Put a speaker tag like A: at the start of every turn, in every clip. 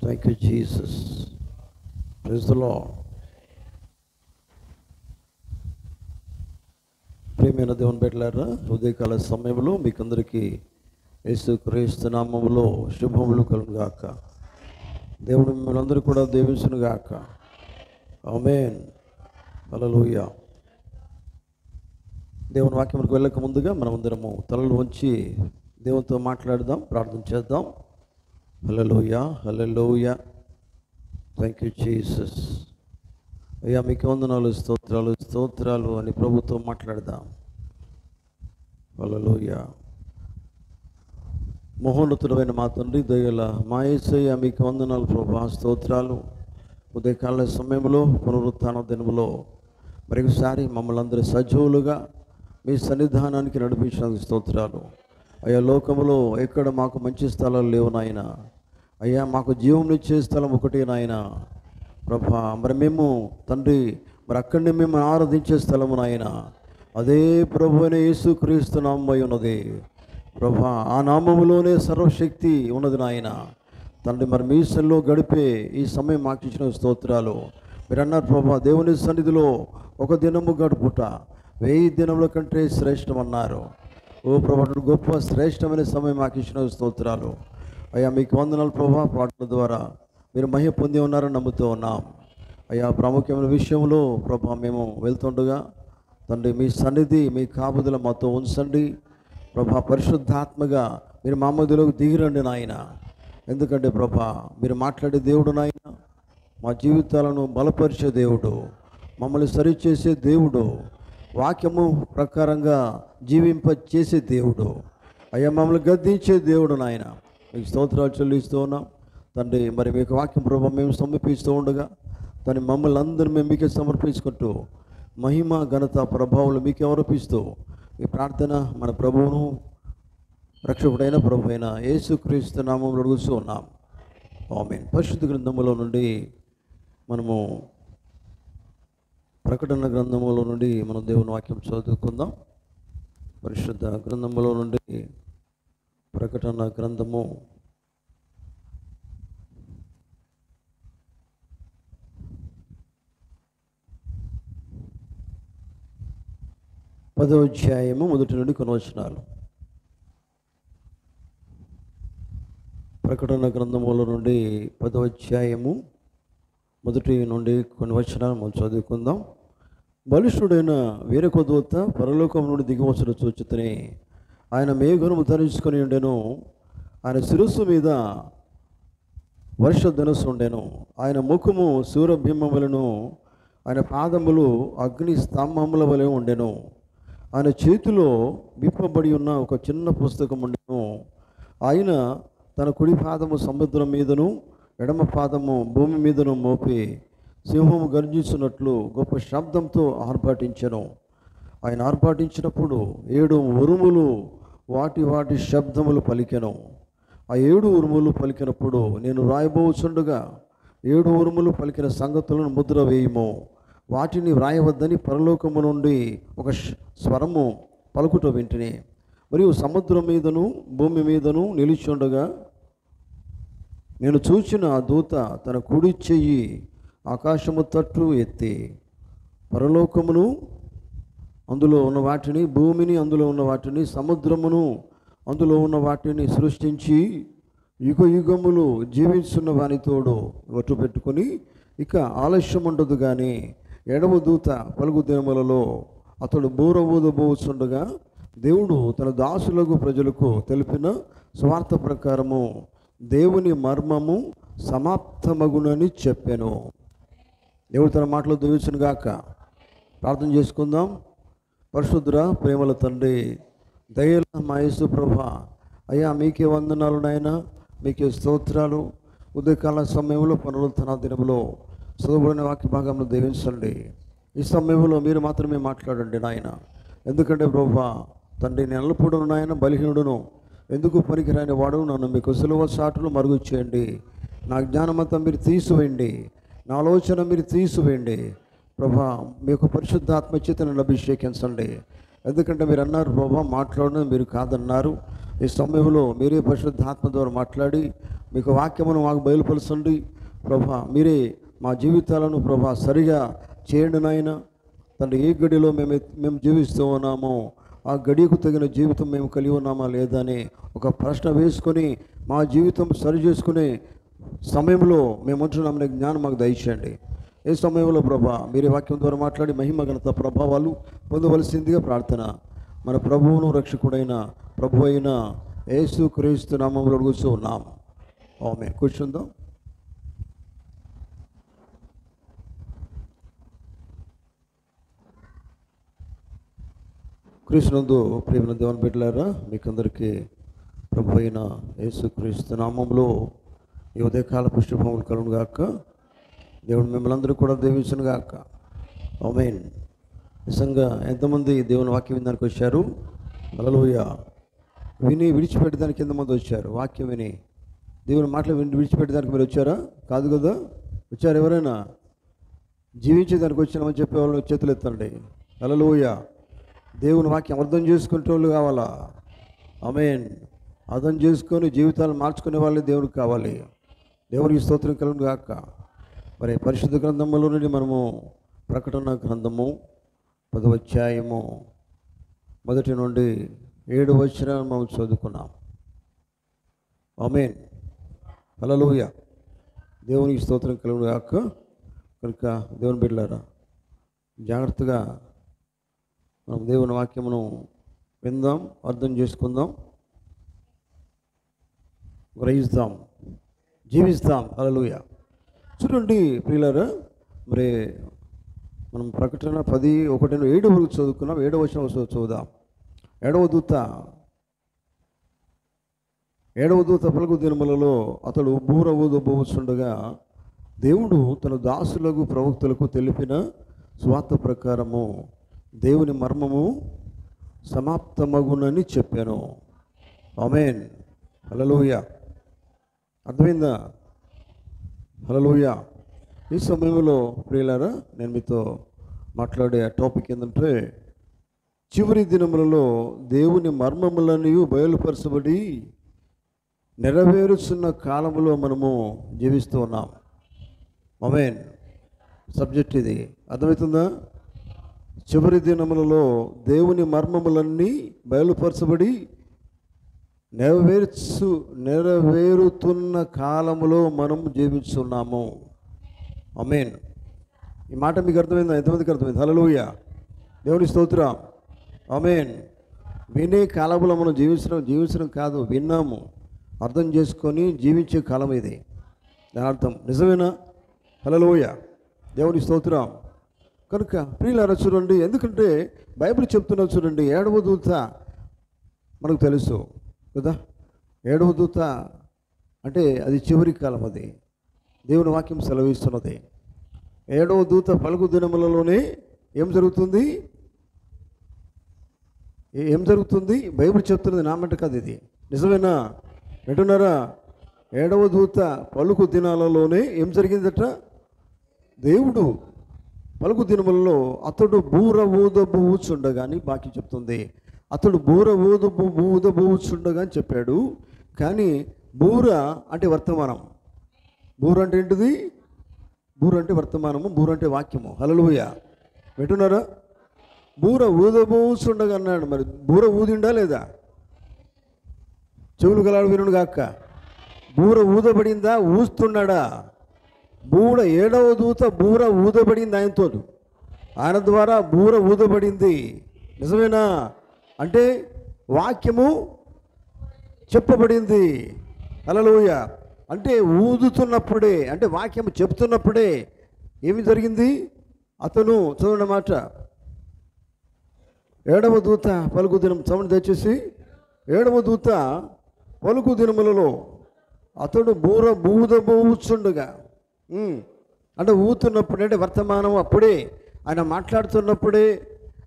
A: Thank you Jesus. Praise the Lord. ప్రియమైన దేవుని బిడ్డలారా, ఉదయకాల సమయంలో మీకందరికీ యేసుక్రీస్తు నామములో శుభములు కలుగుగాక. దేవుడు మిమ్మల్ని అందరూ కూడా దీవించునుగాక. ఆమేన్. హల్లెలూయా. దేవుని వాక్యములకు వెళ్ళక ముందుగా మనమందరము తలలు వంచి దేవునితో మాట్లాడదాం, ప్రార్థన చేద్దాం. హల్లెలూయా, హల్లెలూయా. Thank you Jesus. అయ్యా మీకు వందనాలు, స్తోత్రాలు స్తోత్రాలు అని ప్రభుతో మాట్లాడదాం. హల్లెలూయా. మహోన్నతుడైన మా తండ్రి, దయగల మా యేసయ్య మీకు వందనాలు ప్రభా, స్తోత్రాలు. ఉదయకాల సమయంలో పునరుత్థాన దినములో మరొకసారి మమ్మల్ని అందరూ సజీవులుగా మీ సన్నిధానానికి నడిపించినందుకు స్తోత్రాలు. అయ్యా లోకములో ఎక్కడ మాకు మంచి స్థలాలు లేవు నాయన. అయ్యా మాకు జీవమునిచ్చే స్థలం ఒకటే నాయన ప్రభా. మరి మేము తండ్రి మరి అక్కడిని మేము ఆరాధించే స్థలము నాయన, అదే ప్రభు అయిన యేసుక్రీస్తు నామమై ఉన్నది ప్రభా. ఆ నామములోనే సర్వశక్తి ఉన్నది నాయన తండ్రి. మరి మీ సన్నిధిలో గడిపే ఈ సమయం మాకు ఇచ్చిన స్తోత్రాలు. మీరు అన్నారు ప్రభా, దేవుని సన్నిధిలో ఒక దినము గడుపుట 1000 దినముల కంటే శ్రేష్టం అన్నారు. ఓ ప్రభా, గొప్ప శ్రేష్టమైన సమయం మాకు ఇచ్చిన స్తోత్రాలు. అయ్యా మీకు వందనాలు ప్రభా. పాటల ద్వారా మీరు మహిమ పొంది ఉన్నారని నమ్ముతూ ఉన్నాం. అయ్యా ప్రాముఖ్యమైన విషయంలో ప్రభా మేము వెళ్తుండగా తండ్రి మీ సన్నిధి మీ కాపుదల మాతో ఉంచండి ప్రభా. పరిశుద్ధాత్మగా మీరు మా మధ్యలోకి దిగిరండి నాయన. ఎందుకంటే ప్రభా మీరు మాట్లాడే దేవుడు నాయన, మా జీవితాలను బలపరిచే దేవుడు, మమ్మల్ని సరిచేసే దేవుడు, వాక్యము ప్రకారంగా జీవింప చేసే దేవుడు, అయ్యా మమ్మల్ని గద్దించే దేవుడు నాయన. మీకు స్తోత్రాలు చెల్లిస్తూ ఉన్నాం తండ్రి. మరి మీకు వాక్యం ప్రభావ మేము సమర్పిస్తూ ఉండగా దాన్ని మమ్మల్ని అందరూ మేము మీకే సమర్పించుకుంటూ మహిమ ఘనత ప్రభావాలు మీకే సమర్పిస్తూ ఈ ప్రార్థన మన ప్రభువును రక్షకుడైన ప్రభు అయిన యేసుక్రీస్తు నామములో అడుగుతూ ఉన్నాం. ఆమేన్. పరిశుద్ధ గ్రంథములో నుండి మనము ప్రకటన గ్రంథములో నుండి మనం దేవుని వాక్యం చదువుకుందాం. పరిశుద్ధ గ్రంథములో నుండి ప్రకటన గ్రంథము 10వ అధ్యాయము మొదటి నుండి కొన్ని వచనాలు. ప్రకటన గ్రంథములో నుండి 10వ అధ్యాయము మొదటి నుండి కొన్ని వచనాలు మనం చదువుకుందాం. బలిష్ఠుడైన వేరొక దూత పరలోకం నుండి దిగివచ్చుట చూచితిని. ఆయన మేఘమును ధరించుకొని ఉండెను. ఆయన శిరస్సు మీద వర్షధనుస్సు ఉండెను. ఆయన ముఖము సూర్యబింబం వలెను, ఆయన పాదములు అగ్ని స్తంభముల వలె ఉండెను. ఆయన చేతిలో విప్పబడి ఉన్న ఒక చిన్న పుస్తకం ఉండెను. ఆయన తన కుడి పాదము సముద్రం మీదను ఎడమ పాదము భూమి మీదను మోపి సింహము గర్జించినట్లు గొప్ప శబ్దంతో ఆర్భాటించెను. ఆయన ఆర్భాటించినప్పుడు 7 ఉరుములు వాటి వాటి శబ్దములు పలికెను. ఆ 7 ఉరుములు పలికినప్పుడు నేను రాయబోచుండగా 7 ఉరుములు పలికిన సంగతులను ముద్ర వేయము, వాటిని వ్రాయవద్దని పరలోకము నుండి ఒక స్వరము పలుకుట వింటిని. మరియు సముద్రం మీదను భూమి మీదను నిలిచుండగా నేను చూచిన ఆ దూత తన కుడి చెయ్యి ఆకాశము తట్టు ఎత్తి పరలోకమును అందులో ఉన్న వాటిని, భూమిని అందులో ఉన్న వాటిని, సముద్రమును అందులో ఉన్న వాటిని సృష్టించి యుగ యుగములు జీవించున్న వానితోడు ఒట్టు పెట్టుకొని ఇక ఆలస్యం ఉండదు కానీ 7వ దూత పలుకు దినములలో అతడు బూర ఊదబోచుండగా దేవుడు తన దాసులకు ప్రజలకు తెలిపిన స్వార్థ ప్రకారము దేవుని మర్మము సమాప్తమగునని చెప్పాను. దేవుడు తన మాటలు దీవించును గాక. ప్రార్థన చేసుకుందాం. పరిశుద్ధుర ప్రేమల తండ్రి, దయల మా యేసు ప్రభా, అయ్యా మీకే వందనాలు నాయన, మీకే స్తోత్రాలు. ఉదయకాల సమయంలో పునరుత్థాన దినములో చదువుబడిన వాక్య భాగంలో దీవించండి. ఈ సమయంలో మీరు మాత్రమే మాట్లాడండి నాయన. ఎందుకంటే ప్రభా తండ్రి, నేను అల్పుడును నాయన, బలహీనుడును, ఎందుకు పనికిరాని వాడు, నన్ను మీకు సులువ చాటులు మరుగు చేయండి. నా జ్ఞానమంతా మీరు తీసివేయండి, నా ఆలోచన మీరు తీసివేయండి ప్రభా. మీ యొక్క పరిశుద్ధాత్మ చేత నన్ను అభిషేకించండి. ఎందుకంటే మీరు అన్నారు ప్రభా మాట్లాడడం మీరు కాదన్నారు. ఈ సమయంలో మీరే పరిశుద్ధాత్మ ద్వారా మాట్లాడి మీకు వాక్యమును మాకు బయలుపరచండి ప్రభా. మీరే మా జీవితాలను ప్రభా సరిగా చేయండి నాయన తండ్రి. ఏ గడిలో మేము జీవిస్తూ ఉన్నామో ఆ గడియకు తగిన జీవితం మేము కలిగి ఉన్నామా లేదా అని ఒక ప్రశ్న వేసుకొని మా జీవితం సరి చేసుకునే సమయంలో మేము ఉంటున్నామనే జ్ఞానం మాకు దయచేయండి. ఏ సమయంలో ప్రభా మీరే వాక్యం ద్వారా మాట్లాడి మహిమ ఘనత ప్రభావాలు పొందవలసిందిగా ప్రార్థన మన ప్రభువును రక్షకుడైన ప్రభు అయిన యేసు క్రీస్తు నామములో అడుగుతూ ఉన్నాం. ఆమేన్. కూర్చుందాం. క్రీస్తునందు ప్రియమైన దేవుని బిడ్డలారా, మీకందరికీ ప్రభు అయిన యేసు క్రీస్తు నామములో ఈ ఉదయకాల శుభములు కలుగును గాక. దేవుడు మిమ్మల్ని అందరూ కూడా దీవించును గాక. ఆమేన్. నిజంగా ఎంతమంది దేవుని వాక్యం వినడానికి వచ్చారు? హల్లెలూయా. విని విడిచిపెట్టడానికి ఎంతమంది వచ్చారు? వాక్యం విని దేవుని మాటలు విని విడిచిపెట్టడానికి మీరు వచ్చారా? కాదు కదా. వచ్చారు ఎవరైనా? జీవించేదానికి వచ్చినామని చెప్పేవాళ్ళు చేతులు ఎత్తండి. హల్లెలూయా. దేవుని వాక్యం అర్థం చేసుకునే వాళ్ళు కావాలా? ఆమేన్. అర్థం చేసుకొని జీవితాలు మార్చుకునే వాళ్ళే దేవునికి కావాలి. దేవునికి స్తోత్రం కలుగును గాక. మరి పరిశుద్ధ గ్రంథంలో నుండి మనము ప్రకటన గ్రంథము 10వ అధ్యాయము 1 నుండి 7 వచనాలు మనం చదువుకున్నాం. ఆమేన్. హల్లెలూయా. దేవునికి స్తోత్రం కలుగును గాక. కనుక దేవుని బిడ్డలారా, జాగ్రత్తగా మనం దేవుని వాక్యమును విందాం, అర్థం చేసుకుందాం, గ్రహిస్తాం, జీవిస్తాం. హల్లెలూయా. చూడండి ప్రియులారా, మరి మనం ప్రకటన 10:1-7 వరకు చదువుకున్నాం. 7వ వచనం చదువుదాం. 7వ దూత పలుకు దినములలో అతడు బూర ఊదబోచుండగా దేవుడు తన దాసులకు ప్రవక్తలకు తెలిపిన స్వార్థ ప్రకారము దేవుని మర్మము సమాప్తమగునని చెప్పాను. ఆమేన్. హల్లెలూయా. అర్థమైందా? హల్లెలూయా. ఈ సమయంలో ప్రియులారా, నేను మీతో మాట్లాడే టాపిక్ ఏంటంటే చివరి దినములలో దేవుని మర్మములన్నీ బయలుపరచబడి నెరవేరుచున్న కాలంలో మనము జీవిస్తూ ఉన్నాం. ఆమేన్. సబ్జెక్ట్ ఇది. అర్థమవుతుందా? చివరి దినములలో దేవుని మర్మములన్నీ బయలుపరచబడి నెరవేరుతున్న కాలములో మనం జీవిస్తున్నాము. ఆమేన్. ఈ మాట మీకు అర్థమైందా? ఎంతమందికి అర్థమైంది? హల్లెలూయా. దేవుని స్తోత్రం. ఆమేన్. వినే కాలంలో మనం జీవించడం కాదు, విన్నాము, అర్థం చేసుకొని జీవించే కాలం ఇది. దాని అర్థం నిజమేనా? హల్లెలూయా. దేవుని స్తోత్రం. కనుక ప్రియులారా చూడండి, ఎందుకంటే బైబిల్ చెప్తున్నా చూడండి, 7వ దూత మనకు తెలుసు కదా. 7వ దూత అంటే అది చివరి కాలం. అది దేవుని వాక్యం సెలవిస్తున్నది. 7వ దూత పలుకు దినములలోనే ఏం జరుగుతుంది? బైబిల్ చెప్తున్నది, నా మాట కాదు, ఇది నిజమేనా? వింటున్నారా? 7వ దూత పలుకు దినాలలోనే ఏం జరిగిందట? దేవుడు పలుకు దినములలో అతడు బూర ఊదబోచుండగా అని బాకీ చెప్తుంది. అతడు బూర ఊదబోచుండగా అని చెప్పాడు. కానీ బూర అంటే వర్తమానం. బూర అంటే ఏంటిది? బూర అంటే వర్తమానము, బూర అంటే వాక్యము. హల్లెలూయా. వింటున్నారా? బూర ఊదబోచుండగా అన్నాడు. మరి బూర ఊదిండా లేదా? చెవులు గలాడు వినుడు గాక. బూర ఊదబడిందా? ఊస్తున్నాడా? 7వ దూత బూర ఊదబడింది ఆయనతో. ఆయన ద్వారా బూర ఊదబడింది. నిజమేనా? అంటే వాక్యము చెప్పబడింది. హల్లెలూయా. అంటే ఊదుతున్నప్పుడే, అంటే వాక్యము చెప్తున్నప్పుడే ఏమి జరిగింది? అతను చదువున్న మాట, 7వ దూత పలుకు దినం, చదువు దయచేసి. 7వ దూత పలుకు దినములలో అతడు బూర ఊదబోచుండగా, అంటే ఊతున్నప్పుడే, అంటే వర్తమానం అప్పుడే, ఆయన మాట్లాడుతున్నప్పుడే,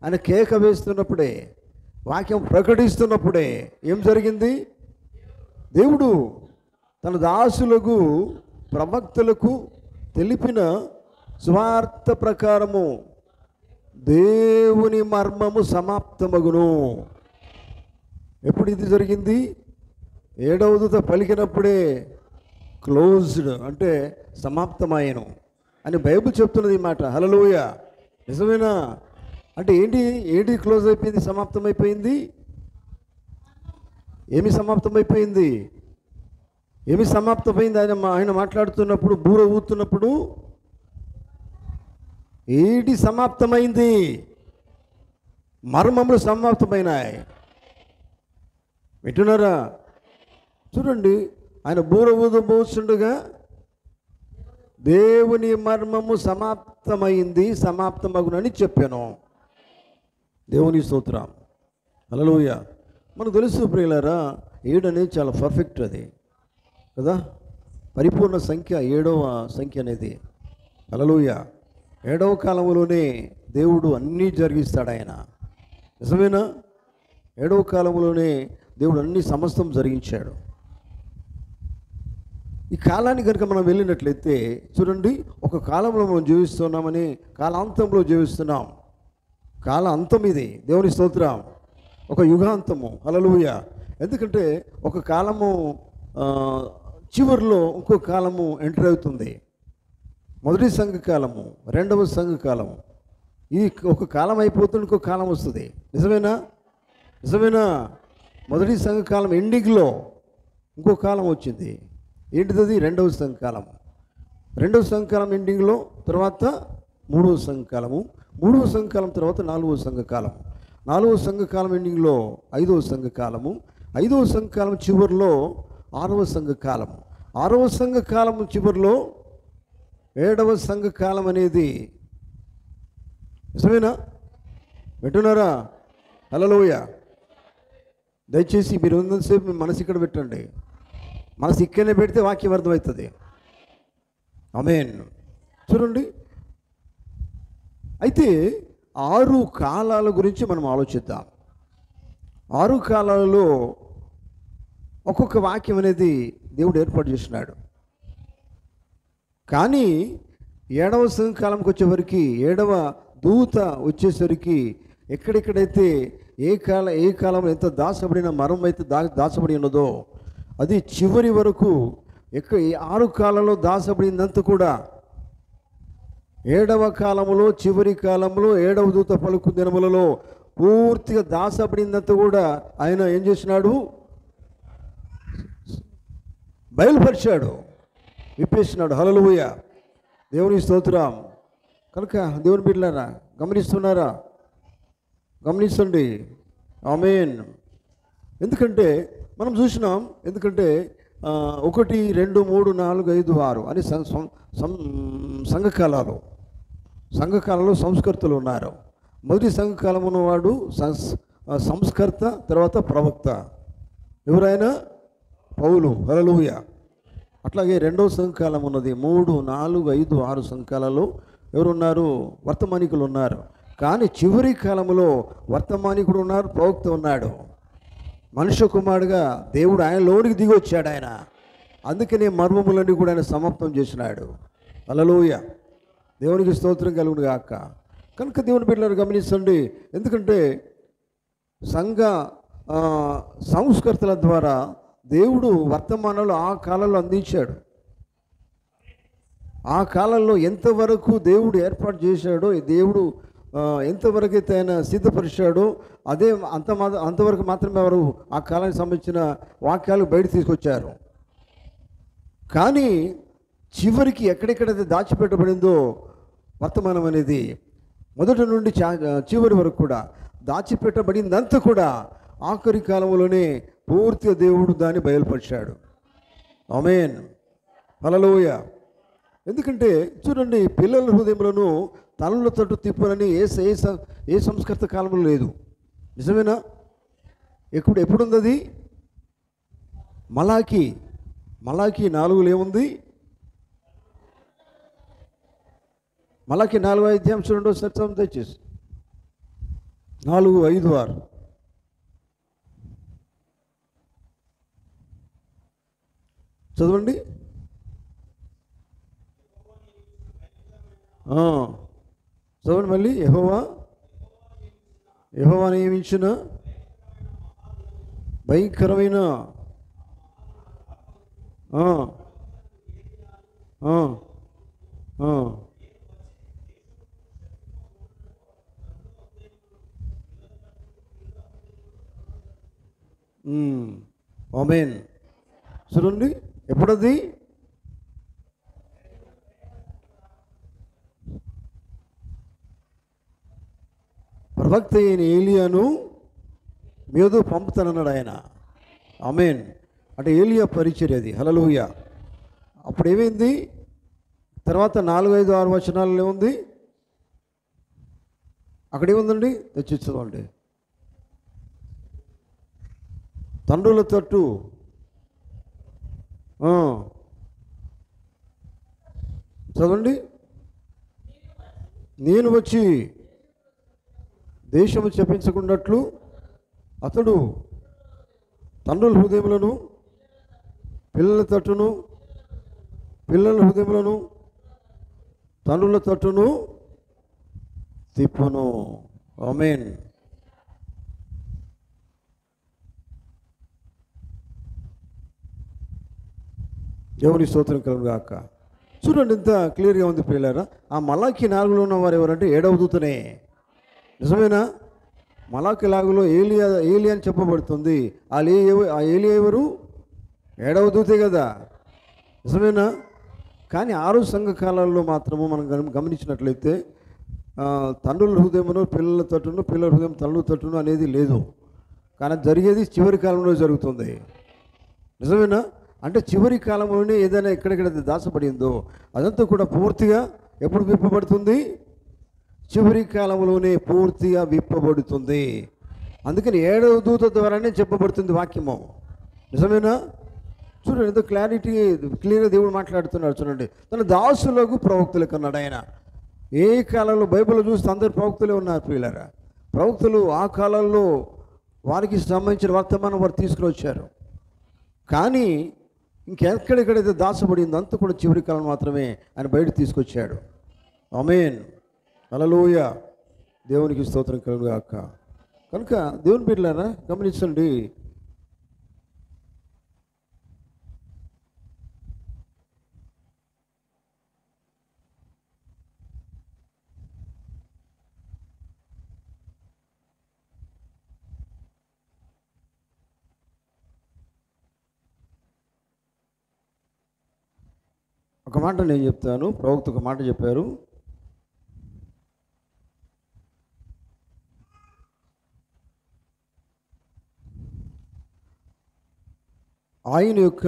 A: ఆయన కేక వేస్తున్నప్పుడే, వాక్యం ప్రకటిస్తున్నప్పుడే ఏం జరిగింది? దేవుడు తన దాసులకు ప్రవక్తలకు తెలిపిన స్వార్థ ప్రకారము దేవుని మర్మము సమాప్తమగును. ఎప్పుడు ఇది జరిగింది? 7వ దూత పలికినప్పుడే క్లోజ్డ్ అంటే సమాప్తమాయను అని బైబిల్ చెప్తున్నది ఈ మాట. హల్లెలూయా. నిజమేనా? అంటే ఏంటి ఏంటి క్లోజ్ అయిపోయింది, సమాప్తమైపోయింది? ఏమి సమాప్తమైపోయింది? ఏమి సమాప్తమైంది? ఆయన మాట్లాడుతున్నప్పుడు, బూర ఊతున్నప్పుడు ఏంటి సమాప్తమైంది? మర్మములు సమాప్తమైనాయి. వింటున్నారా? చూడండి, ఆయన బూర ఊదబోతుండగా దేవుని మర్మము సమాప్తమైంది, సమాప్తమగునని చెప్పాను. దేవుని స్తోత్రం. హల్లెలూయా. మనకు తెలుసు ప్రియులారా, 7 అనేది చాలా పర్ఫెక్ట్, అది కదా, పరిపూర్ణ సంఖ్య, 7వ సంఖ్య అనేది. హల్లెలూయా. 7వ కాలంలోనే దేవుడు అన్నీ జరిగిస్తాడు ఆయన. నిజమేనా? 7వ కాలంలోనే దేవుడు అన్ని సమస్తం జరిగించాడు. ఈ కాలాన్ని కనుక మనం వెళ్ళినట్లయితే చూడండి, ఒక కాలంలో మనం జీవిస్తున్నామని, కాలాంతంలో జీవిస్తున్నాం. కాల అంతం ఇది. దేవుని స్తోత్రం. ఒక యుగాంతము. హల్లెలూయా. ఎందుకంటే ఒక కాలము చివరిలో ఇంకో కాలము ఎంటర్ అవుతుంది. మొదటి సంఘకాలము, రెండవ సంఘకాలము. ఈ ఒక కాలం అయిపోతుంది, ఇంకో కాలం వస్తుంది. నిజమేనా? నిజమేనా? మొదటి సంఘకాలం ఎండింగ్లో ఇంకో కాలం వచ్చింది. ఏంటిది? రెండవ సంఘకాలం. రెండవ సంఘకాలం ఎండింగ్లో తర్వాత మూడవ సంఘకాలము, మూడవ సంఘకాలం తర్వాత నాలుగవ సంఘకాలం, నాలుగవ సంఘకాలం ఎండింగ్లో ఐదవ సంఘకాలము, ఐదవ సంఘకాలం చివరిలో ఆరవ సంఘకాలము, ఆరవ సంఘకాలము చివరిలో 7వ సంఘకాలం అనేది. నిజమేనా? వింటున్నారా? హల్లెలూయా. దయచేసి మీరు ఉన్నంతసేపు మీ మనసు ఇక్కడ పెట్టండి. మనసు ఇక్కడనే పెడితే వాక్యం అర్థమవుతుంది. ఆమేన్. చూడండి, అయితే 6 కాలాల గురించి మనం ఆలోచిద్దాం. 6 కాలాలలో ఒక్కొక్క వాక్యం అనేది దేవుడు ఏర్పాటు చేసినాడు. కానీ 7వ సంఘకాలంకి వచ్చేసరికి, 7వ దూత వచ్చేసరికి, ఎక్కడెక్కడైతే ఏ కాలంలో ఎంత దాచబడిన మరం అయితే దాచబడి ఉన్నదో అది చివరి వరకు ఈ 6 కాలంలో దాచబడినంత కూడా 7వ కాలంలో, చివరి కాలంలో 7వ దూత పలుకు దినములలో పూర్తిగా దాచబడినంత కూడా ఆయన ఏం చేసినాడు? బయలుపరిచాడు, విప్పేసినాడు. హల్లెలూయా. దేవుని స్తోత్రం. కనుక దేవుని బిడ్డలారా, గమనిస్తున్నారా? గమనించండి. ఆమేన్. ఎందుకంటే మనం చూసినాం, ఎందుకంటే 1, 2, 3, 4, 5, 6 అని సంఘకాలంలో సంస్కర్తలు ఉన్నారు. మొదటి సంఘకాలం ఉన్నవాడు సంస్కర్త, తర్వాత ప్రవక్త. ఎవరైనా? పౌలు. హల్లెలూయా. అట్లాగే 2వ సంఘకాలం ఉన్నది. 3, 4, 5, 6 సంఘకాలలో ఎవరున్నారు? వర్తమానికులు ఉన్నారు. కానీ చివరి కాలంలో వర్తమానికుడు ఉన్నారు, ప్రవక్త ఉన్నాడు. మనుష్య కుమారుడుగా దేవుడు ఆయన లోనికి దిగి వచ్చాడు. ఆయన అందుకనే మర్మములన్నీ కూడా ఆయన సమాప్తం చేసినాడు. హల్లెలూయా. దేవునికి స్తోత్రం కలుగును గాక. కనుక దేవుని బిడ్డలను గమనించండి. ఎందుకంటే సంఘ సంస్కర్తల ద్వారా దేవుడు వర్తమానాలు ఆ కాలంలో అందించాడు. ఆ కాలంలో ఎంతవరకు దేవుడు ఏర్పాటు చేశాడో, దేవుడు ఎంతవరకు అయితే ఆయన సిద్ధపరిచాడో అంతవరకు మాత్రమే వారు ఆ కాలానికి సంబంధించిన వాక్యాలు బయట తీసుకొచ్చారు. కానీ చివరికి ఎక్కడెక్కడైతే దాచిపెట్టబడిందో వర్తమానం అనేది, మొదటి నుండి చివరి వరకు కూడా దాచిపెట్టబడిందంతా కూడా ఆఖరి కాలంలోనే పూర్తిగా దేవుడు దాన్ని బయలుపరిచాడు. ఆమేన్. హల్లెలూయా. ఎందుకంటే చూడండి, పిల్లల హృదయములను తలల తట్టు తిప్పునని ఏ సంస్కృత కాలంలో లేదు. నిజమేనా? ఎప్పుడుంది అది? మలాకి 4లో ఏముంది? మలాకి 4వ అధ్యాయం చూడండి ఒకసారి, దయచేసి 4, 5, 6 చదవండి. చదవండి మళ్ళీ. యెహోవా నియమించిన భయంకరమైన ఆ, ఆ. ఆమేన్. చూడండి ఎప్పుడది ప్రవక్త అయిన ఏలియాను మీదో పంపుతానన్నాడు ఆయన. ఆమేన్. అంటే ఏలియా పరిచర్య అది. హల్లెలూయా. అప్పుడు ఏమైంది? తర్వాత 4, 5, 6 వచనాలలో ఏముంది? అక్కడేముందండి? తెచ్చిచ్చదండి. తండ్రుల తట్టు చదవండి. నేను వచ్చి దేశము చెప్పించకున్నట్లు అతడు తండ్రుల హృదయములను పిల్లల తట్టును, పిల్లల హృదయములను తండ్రుల తట్టును తిప్పును. ఆమేన్. దేవుని స్తోత్రం కలుగును గాక. చూడండి ఎంత క్లియర్గా ఉంది ప్రియులారా. ఆ మలాకి 4లో ఉన్న వారు ఎవరంటే 7వ దూతనే. నిజమేనా? మలాకి 4లో ఏలియా అని చెప్పబడుతుంది. ఆ ఏలియా ఎవరు? 7వ దూతే కదా. నిజమేనా? కానీ 6 సంఘ కాలాల్లో మాత్రము మనం గమనించినట్లయితే తండ్రుల హృదయమును పిల్లల తట్టును, పిల్లల హృదయం తల్లుల తట్టును అనేది లేదు. కానీ జరిగేది చివరి కాలంలో జరుగుతుంది. నిజమేనా? అంటే చివరి కాలంలోనే ఏదైనా ఎక్కడెక్కడైతే దాచబడిందో అదంతా కూడా పూర్తిగా ఎప్పుడు విప్పబడుతుంది? చివరి కాలంలోనే పూర్తిగా విప్పబడుతుంది. అందుకని 7వ దూత ద్వారానే చెప్పబడుతుంది వాక్యము. నిజమేనా? చూడండి ఎంతో క్లియర్గా దేవుడు మాట్లాడుతున్నాడు. చూడండి, తన దాసులకు ప్రవక్తలకు అన్నాడు ఆయన. ఏ కాలంలో బైబిల్లో చూస్తే అందరు ప్రవక్తలే ఉన్నారు ప్రియులారా. ప్రవక్తలు ఆ కాలంలో వారికి సంబంధించిన వర్తమానం వారు తీసుకుని వచ్చారు. కానీ ఇంకెక్కడెక్కడైతే దాచబడిందో అంతా కూడా చివరి కాలం మాత్రమే ఆయన బయట తీసుకొచ్చాడు. ఆమేన్. హల్లెలూయా. దేవునికి స్తోత్రం కలుగును గాక. కనుక దేవుని బిడ్డలారా గమనించండి. ఒక మాట నేను చెప్తాను. ప్రవక్త ఒక మాట చెప్పారు. ఆయన యొక్క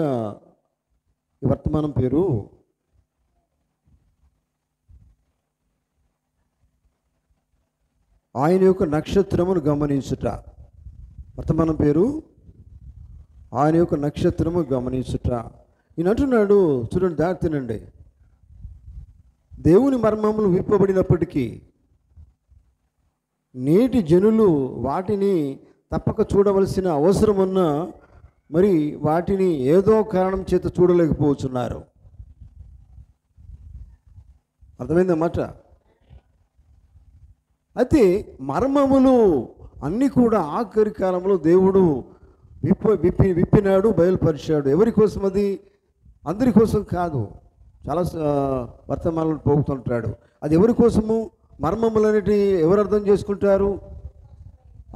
A: వర్తమానం పేరు ఆయన యొక్క నక్షత్రమును గమనించుట. వర్తమానం పేరు ఆయన యొక్క నక్షత్రము గమనించుట. ఈయన అంటున్నాడు, చూడండి దాటినండి, దేవుని మర్మములు విప్పబడినప్పటికీ నేటి జనులు వాటిని తప్పక చూడవలసిన అవసరం ఉన్న మరి వాటిని ఏదో కారణం చేత చూడలేకపోతున్నారు. అర్థమైందన్నమాట. అయితే మర్మములు అన్నీ కూడా ఆఖరి కాలంలో దేవుడు విప్పినాడు, బయలుపరిచాడు. ఎవరి కోసం? అది అందరి కోసం కాదు. చాలా వర్తమానాలను పోగుతుంటాడు. అది ఎవరి కోసము? మర్మములు అనేటి ఎవరు అర్థం చేసుకుంటారు?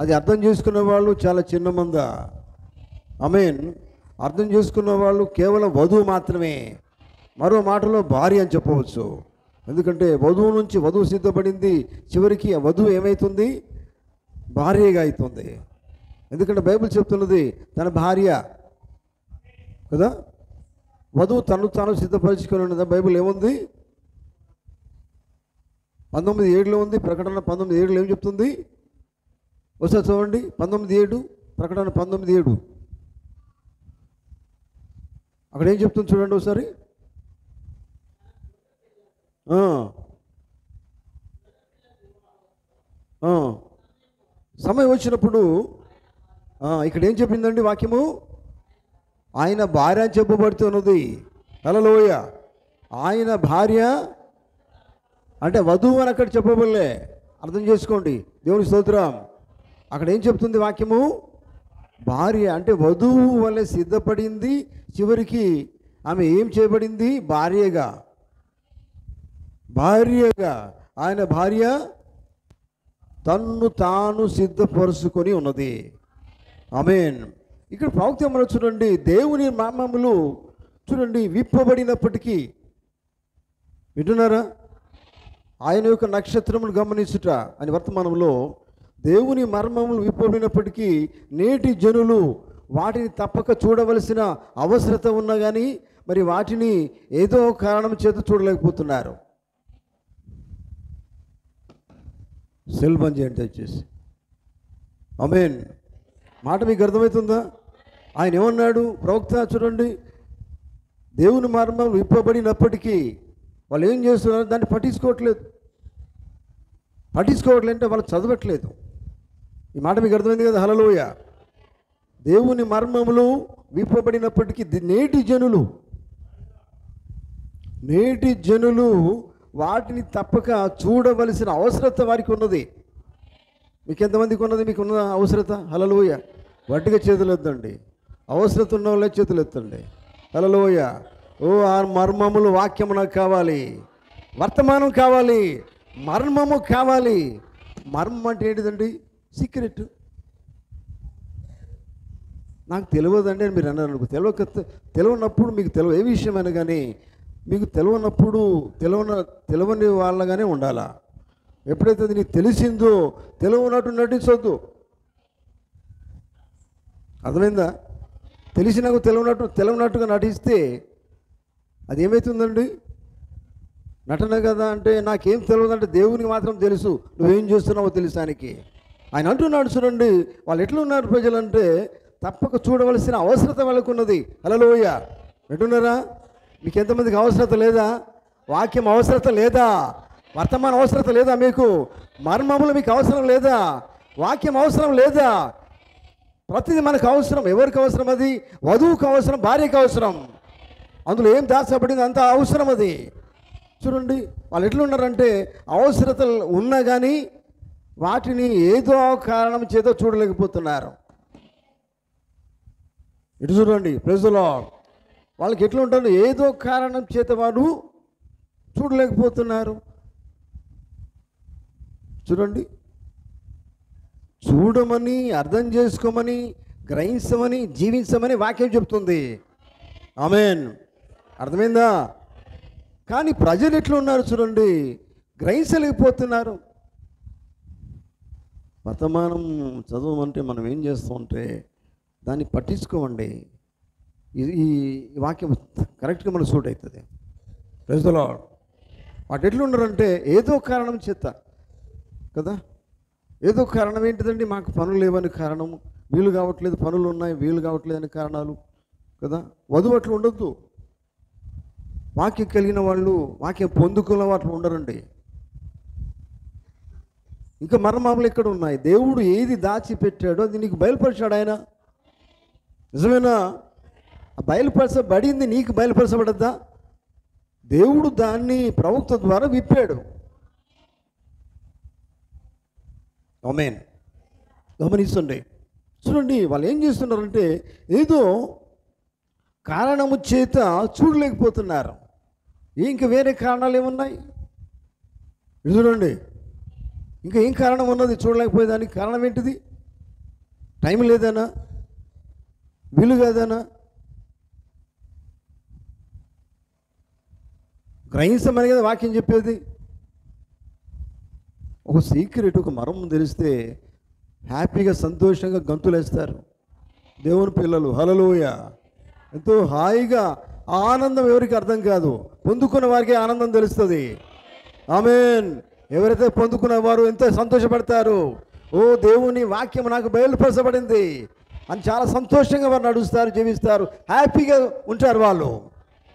A: అది అర్థం చేసుకున్న వాళ్ళు చాలా చిన్న మంద. ఆమేన్. అర్థం చేసుకున్న వాళ్ళు కేవలం వధువు మాత్రమే. మరో మాటలో భార్య అని చెప్పవచ్చు. ఎందుకంటే వధువు నుంచి వధువు సిద్ధపడింది, చివరికి ఆ వధువు ఏమవుతుంది? భార్యగా అవుతుంది. ఎందుకంటే బైబిల్ చెప్తున్నది తన భార్య కదా. వధువు తాను సిద్ధపరచుకొని ఉన్నదా? బైబిల్ ఏముంది? 19:7లో ఉంది. ప్రకటన 19:7లో ఏం చెప్తుంది? ఒకసారి చూడండి. 19:7 ప్రకటన 19:7 అక్కడ ఏం చెప్తుంది చూడండి ఒకసారి. సమయం వచ్చినప్పుడు ఇక్కడ ఏం చెప్పిందండి వాక్యము? ఆయన భార్య అని చెప్పబడుతున్నది. హల్లెలూయా. ఆయన భార్య అంటే వధువు అని అక్కడ చెప్పబడలే. అర్థం చేసుకోండి. దేవుని స్తోత్రం. అక్కడ ఏం చెప్తుంది వాక్యము? భార్య అంటే వధువు వల్లే సిద్ధపడింది. చివరికి ఆమె ఏం చేయబడింది? భార్యగా. భార్యగా ఆయన భార్య తన్ను తాను సిద్ధపరుచుకొని ఉన్నది. ఆమేన్. ఇక్కడ ప్రవక్త మనం చూడండి, దేవుని మర్మములు చూడండి విప్పబడినప్పటికీ, వింటున్నారా? ఆయన యొక్క నక్షత్రములు గమనించుట అని వర్తమానంలో దేవుని మర్మములు విప్పబడినప్పటికీ నేటి జనులు వాటిని తప్పక చూడవలసిన అవసరత ఉన్నా కానీ మరి వాటిని ఏదో కారణం చేత చూడలేకపోతున్నారు. సెల్ బంద్ చేయండి దయచేసి. ఆమేన్. మాట మీకు అర్థమవుతుందా? ఆయన ఏమన్నాడు? ప్రవక్త చూడండి, దేవుని మర్మములు విప్పబడినప్పటికీ వాళ్ళు ఏం చేస్తున్నారు? దాన్ని పట్టించుకోవట్లేదు అంటే వాళ్ళు చదవట్లేదు. ఈ మాట మీకు అర్థమైంది కదా? హల్లెలూయా. దేవుని మర్మములు విప్పబడినప్పటికీ నేటి జనులు వాటిని తప్పక చూడవలసిన అవసరత వారికి ఉన్నది. మీకు ఎంతమందికి ఉన్నది? మీకు ఉన్న అవసరత? హల్లెలూయా. వట్టిగా చేతులు ఎత్తండి. అవసరత ఉన్న వాళ్ళే చేతులు ఎత్తండి. హల్లెలూయా. ఓ ఆ మర్మములు వాక్యము నాకు కావాలి, వర్తమానం కావాలి, మర్మము కావాలి. మర్మం అంటే ఏంటిదండి? సీక్రెట్. నాకు తెలియదండి అని మీరు అన్నారు అనుకో, తెలియనప్పుడు మీకు తెలియదు ఏ విషయమైనా కానీ, మీకు తెలియనప్పుడు తెలియని వాళ్ళగానే ఉండాలా. ఎప్పుడైతే అది నీకు తెలిసిందో తెలియనట్టు నటించొద్దు. అర్థమైందా? తెలిసినాకు తెలియనట్టుగా నటిస్తే అది ఏమవుతుందండి? నటన కదా. అంటే నాకేం తెలియదంటే దేవునికి మాత్రం తెలుసు నువ్వేం చేస్తున్నావో తెలుసానికి. ఆయన అంటున్నాడు చూడండి, వాళ్ళు ఎట్లున్నారు ప్రజలంటే తప్పక చూడవలసిన అవసరత వాళ్ళకున్నది. హల్లెలూయా. వింటున్నారా? మీకు ఎంతమందికి అవసరత లేదా? వాక్యం అవసరత లేదా? వర్తమానం అవసరత లేదా? మీకు మర్మములు మీకు అవసరం లేదా? వాక్యం అవసరం లేదా? ప్రతిదీ మనకు అవసరం. ఎవరికి అవసరం? అది వధువుకు అవసరం, భార్యకు అవసరం. అందులో ఏం దాచబడింది అంత అవసరం అది. చూడండి వాళ్ళు ఎట్లున్నారంటే అవసరతలు ఉన్నా కానీ వాటిని ఏదో కారణం చేత చూడలేకపోతున్నారు. ఇటు చూడండి, ప్రైజ్ ది లార్డ్. వాళ్ళకి ఎట్లా ఉంటారు? ఏదో కారణం చేత వాడు చూడలేకపోతున్నారు. చూడండి, చూడమని, అర్థం చేసుకోమని, గ్రహించమని, జీవించమని వాక్యం చెప్తుంది. ఆమేన్. అర్థమైందా? కానీ ప్రజలు ఎట్లా ఉన్నారు చూడండి, గ్రహించలేకపోతున్నారు. వర్తమానం చదవమంటే మనం ఏం చేస్తామంటే దాన్ని పట్టించుకోమండి. ఈ వాక్యం కరెక్ట్గా మనకు సూట్ అవుతుంది. Praise the Lord. వాటి ఎట్లా ఉన్నారంటే ఏదో కారణం చేత కదా. ఏదో కారణం ఏంటిదండి? మాకు పనులు లేవని కారణం, వీలు కావట్లేదు, పనులు ఉన్నాయి వీలు కావట్లేదు అనే కారణాలు కదా. వధువు అట్లా ఉండొద్దు. వాక్యం కలిగిన వాళ్ళు, వాక్యం పొందుకున్న వాళ్ళు ఉండరండి. ఇంకా మర్మాములు ఎక్కడ ఉన్నాయి? దేవుడు ఏది దాచిపెట్టాడో అది నీకు బయలుపరిచాడు ఆయన. నిజమేనా? బయలుపరచబడింది నీకు బయలుపరచబడద్దా? దేవుడు దాన్ని ప్రవక్త ద్వారా విప్పాడు. ఆమేన్. గమనించండి. చూడండి వాళ్ళు ఏం చేస్తున్నారంటే ఏదో కారణము చేత చూడలేకపోతున్నారు. ఇంకా వేరే కారణాలు ఏమున్నాయి? చూడండి, ఇంకా ఏం కారణం ఉన్నది చూడలేకపోయేదానికి? కారణం ఏంటిది? టైం లేదనా? వీలు కాదనా? గ్రహించమని కదా వాక్యం చెప్పేది. ఒక సీక్రెట్, ఒక మర్మం తెలిస్తే హ్యాపీగా సంతోషంగా గంతులేస్తారు దేవుని పిల్లలు. హల్లెలూయా. ఎంతో హాయిగా ఆనందం ఎవరికి అర్థం కాదు, పొందుకున్న వారికి ఆనందం తెలుస్తుంది. ఆమేన్. ఎవరైతే పొందుకున్న వారు ఎంతో సంతోషపడతారు. ఓ దేవుని వాక్యం నాకు బయలుపరచబడింది అని చాలా సంతోషంగా వారు నడుస్తారు, జీవిస్తారు, హ్యాపీగా ఉంటారు. వాళ్ళు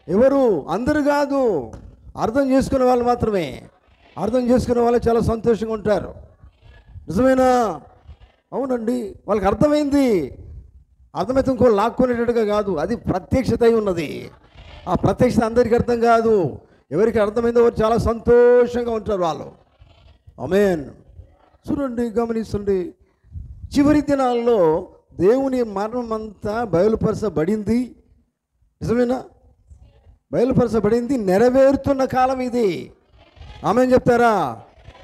A: ఎవరు? అందరూ కాదు, అర్థం చేసుకునే వాళ్ళు మాత్రమే. అర్థం చేసుకునే వాళ్ళు చాలా సంతోషంగా ఉంటారు. నిజమేనా? అవునండి. వాళ్ళకి అర్థమైంది. అర్థమైతే ఇంకో లాక్కునేటట్టుగా కాదు, అది ప్రత్యక్షత అయి ఉన్నది. ఆ ప్రత్యక్షత అందరికీ అర్థం కాదు. ఎవరికి అర్థమైందో వారు చాలా సంతోషంగా ఉంటారు వాళ్ళు. ఆమేన్. చూడండి, గమనించండి. చివరి దినాల్లో దేవుని మర్మం అంతా బయలుపరచబడింది. నిజమేనా? బయలుపరచబడింది. నెరవేరుతున్న కాలం ఇది. ఆమేన్ చెప్తారా?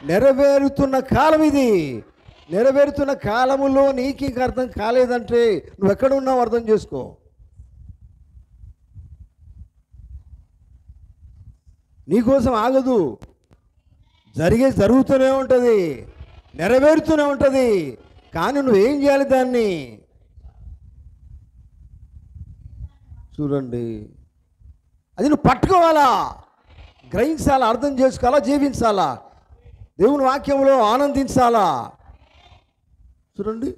A: నెరవేరుతున్న కాలం ఇది. నెరవేరుతున్న కాలములో నీకు ఇంక అర్థం కాలేదంటే నువ్వు ఎక్కడ ఉన్నావు అర్థం చేసుకో. నీకోసం ఆగదు, జరుగుతూనే ఉంటుంది, నెరవేరుతూనే ఉంటుంది. కానీ నువ్వేం చేయాలి దాన్ని? చూడండి, అది నువ్వు పట్టుకోవాలా, గ్రహించాలా, అర్థం చేసుకోవాలా, జీవించాలా, దేవుని వాక్యంలో ఆనందించాలా. చూడండి,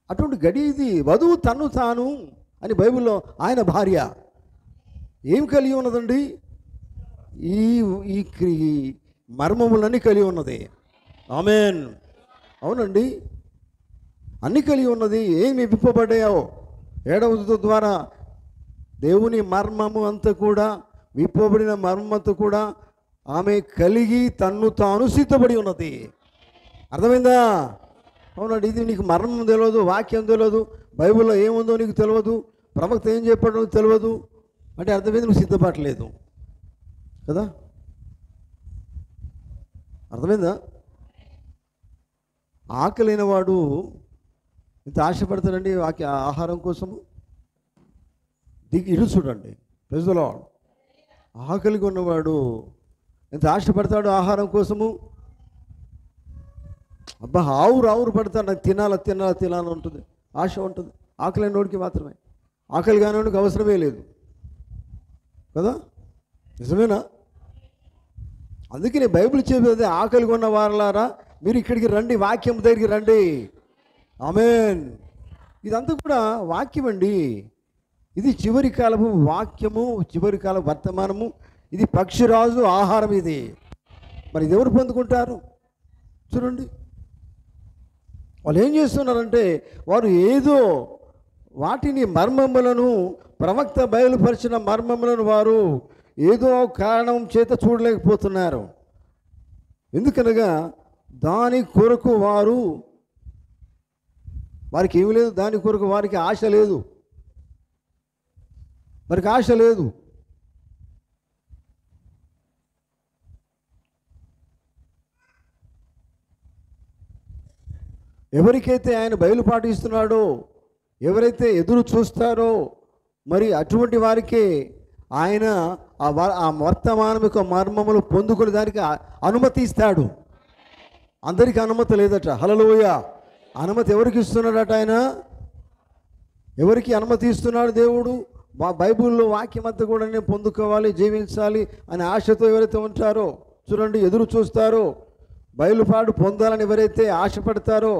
A: అటువంటి గడి ఇది. వధువు తన్ను తాను అని బైబిల్లో ఆయన భార్య ఏం కలిగి ఉన్నదండి? ఈ మర్మములన్నీ కలిగి ఉన్నది. ఆమేన్. అవునండి, అన్నీ కలిగి ఉన్నది. ఏమి విప్పబడ్డాయో 7వ దూత ద్వారా దేవుని మర్మము అంతా కూడా, విప్పబడిన మర్మంతా కూడా ఆమె కలిగి తన్ను తాను సిద్ధపడి ఉన్నది. అర్థమైందా? అవునండి, ఇది నీకు మర్మం తెలియదు, వాక్యం తెలియదు, బైబిల్లో ఏముందో నీకు తెలియదు, ప్రవక్త ఏం చెప్పాడో తెలియదు అంటే అర్థమైంది, నువ్వు సిద్ధపడలేదు కదా. అర్థమైందా? ఆకలిన వాడు ఇంత ఆశపడతాడండి ఆహారం కోసము. ఇటు చూడండి, ప్రజలో ఆకలిగా ఉన్నవాడు ఎంత ఆశపడతాడు ఆహారం కోసము. అబ్బా, ఆవురు పడతాడు, నాకు తినాలని ఉంటుంది, ఆశ ఉంటుంది. ఆకలి అయినోడికి మాత్రమే, ఆకలి కానివాడికి అవసరమే లేదు కదా. నిజమేనా? అందుకే నేను బైబిల్ చెప్పేది, ఆకలిగా ఉన్న వారలారా మీరు ఇక్కడికి రండి, వాక్యం దగ్గరికి రండి. ఆమేన్. ఇదంతా కూడా వాక్యం అండి. ఇది చివరి కాలము వాక్యము, చివరి కాలం వర్తమానము. ఇది పక్షిరాజు ఆహారం ఇది. మరి ఇది ఎవరు పొందుకుంటారు? చూడండి, వాళ్ళు ఏం చేస్తున్నారంటే వారు ఏదో వాటిని మర్మములను, ప్రవక్త బయలుపరిచిన మర్మములను వారు ఏదో కారణం చేత చూడలేకపోతున్నారు. ఎందుకనగా దాని కొరకు వారికి ఏమి లేదు, దాని కొరకు వారికి ఆశ లేదు, వారికి ఆశ లేదు. ఎవరికైతే ఆయన బయలుపాటిస్తున్నాడో, ఎవరైతే ఎదురు చూస్తారో, మరి అటువంటి వారికి ఆయన ఆ వర్తమానం యొక్క మర్మములు పొందుకునే దానికి అనుమతి ఇస్తాడు. అందరికీ అనుమతి లేదట. హల్లెలూయా. అనుమతి ఎవరికి ఇస్తున్నాడట? ఆయన ఎవరికి అనుమతి ఇస్తున్నాడు? దేవుడు. మా బైబిల్లో వాక్యం అంతా కూడా నేను పొందుకోవాలి, జీవించాలి అనే ఆశతో ఎవరైతే ఉంటారో, చూడండి, ఎదురు చూస్తారో, బయలుపాటు పొందాలని ఎవరైతే ఆశపడతారో,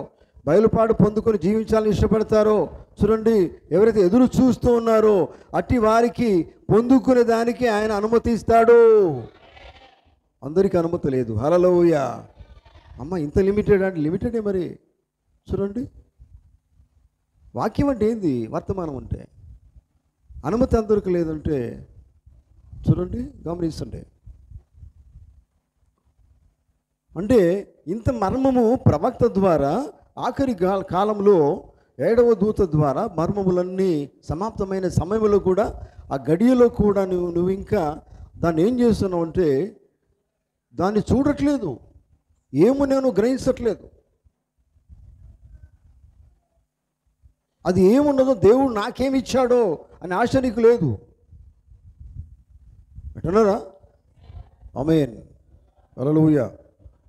A: బయలుపాటు పొందుకొని జీవించాలని ఇష్టపడతారో, చూడండి, ఎవరైతే ఎదురు చూస్తూ ఉన్నారో అట్టి వారికి పొందుకునే దానికి ఆయన అనుమతి ఇస్తాడు. అందరికీ అనుమతి లేదు. హల్లెలూయా. అమ్మ, ఇంత లిమిటెడ్ అంటే లిమిటెడే మరి. చూడండి, వాక్యం అంటే ఏంది? వర్తమానం అంటే అనుమతి అందరికి లేదంటే చూడండి, గమనిస్తుంటే అంటే ఇంత మర్మము ప్రవక్త ద్వారా ఆఖరి కాలంలో 7వ దూత ద్వారా మర్మములన్నీ సమాప్తమైన సమయంలో కూడా, ఆ గడియలో కూడా నువ్వు ఇంకా దాన్ని ఏం చేస్తున్నావు అంటే దాన్ని చూడట్లేదు, ఏమో నేను గ్రహించట్లేదు. అది ఏమున్నదో, దేవుడు నాకేమి ఇచ్చాడో అని ఆశ నీకు లేదు. అంటున్నారా? ఆమేన్. హల్లెలూయా.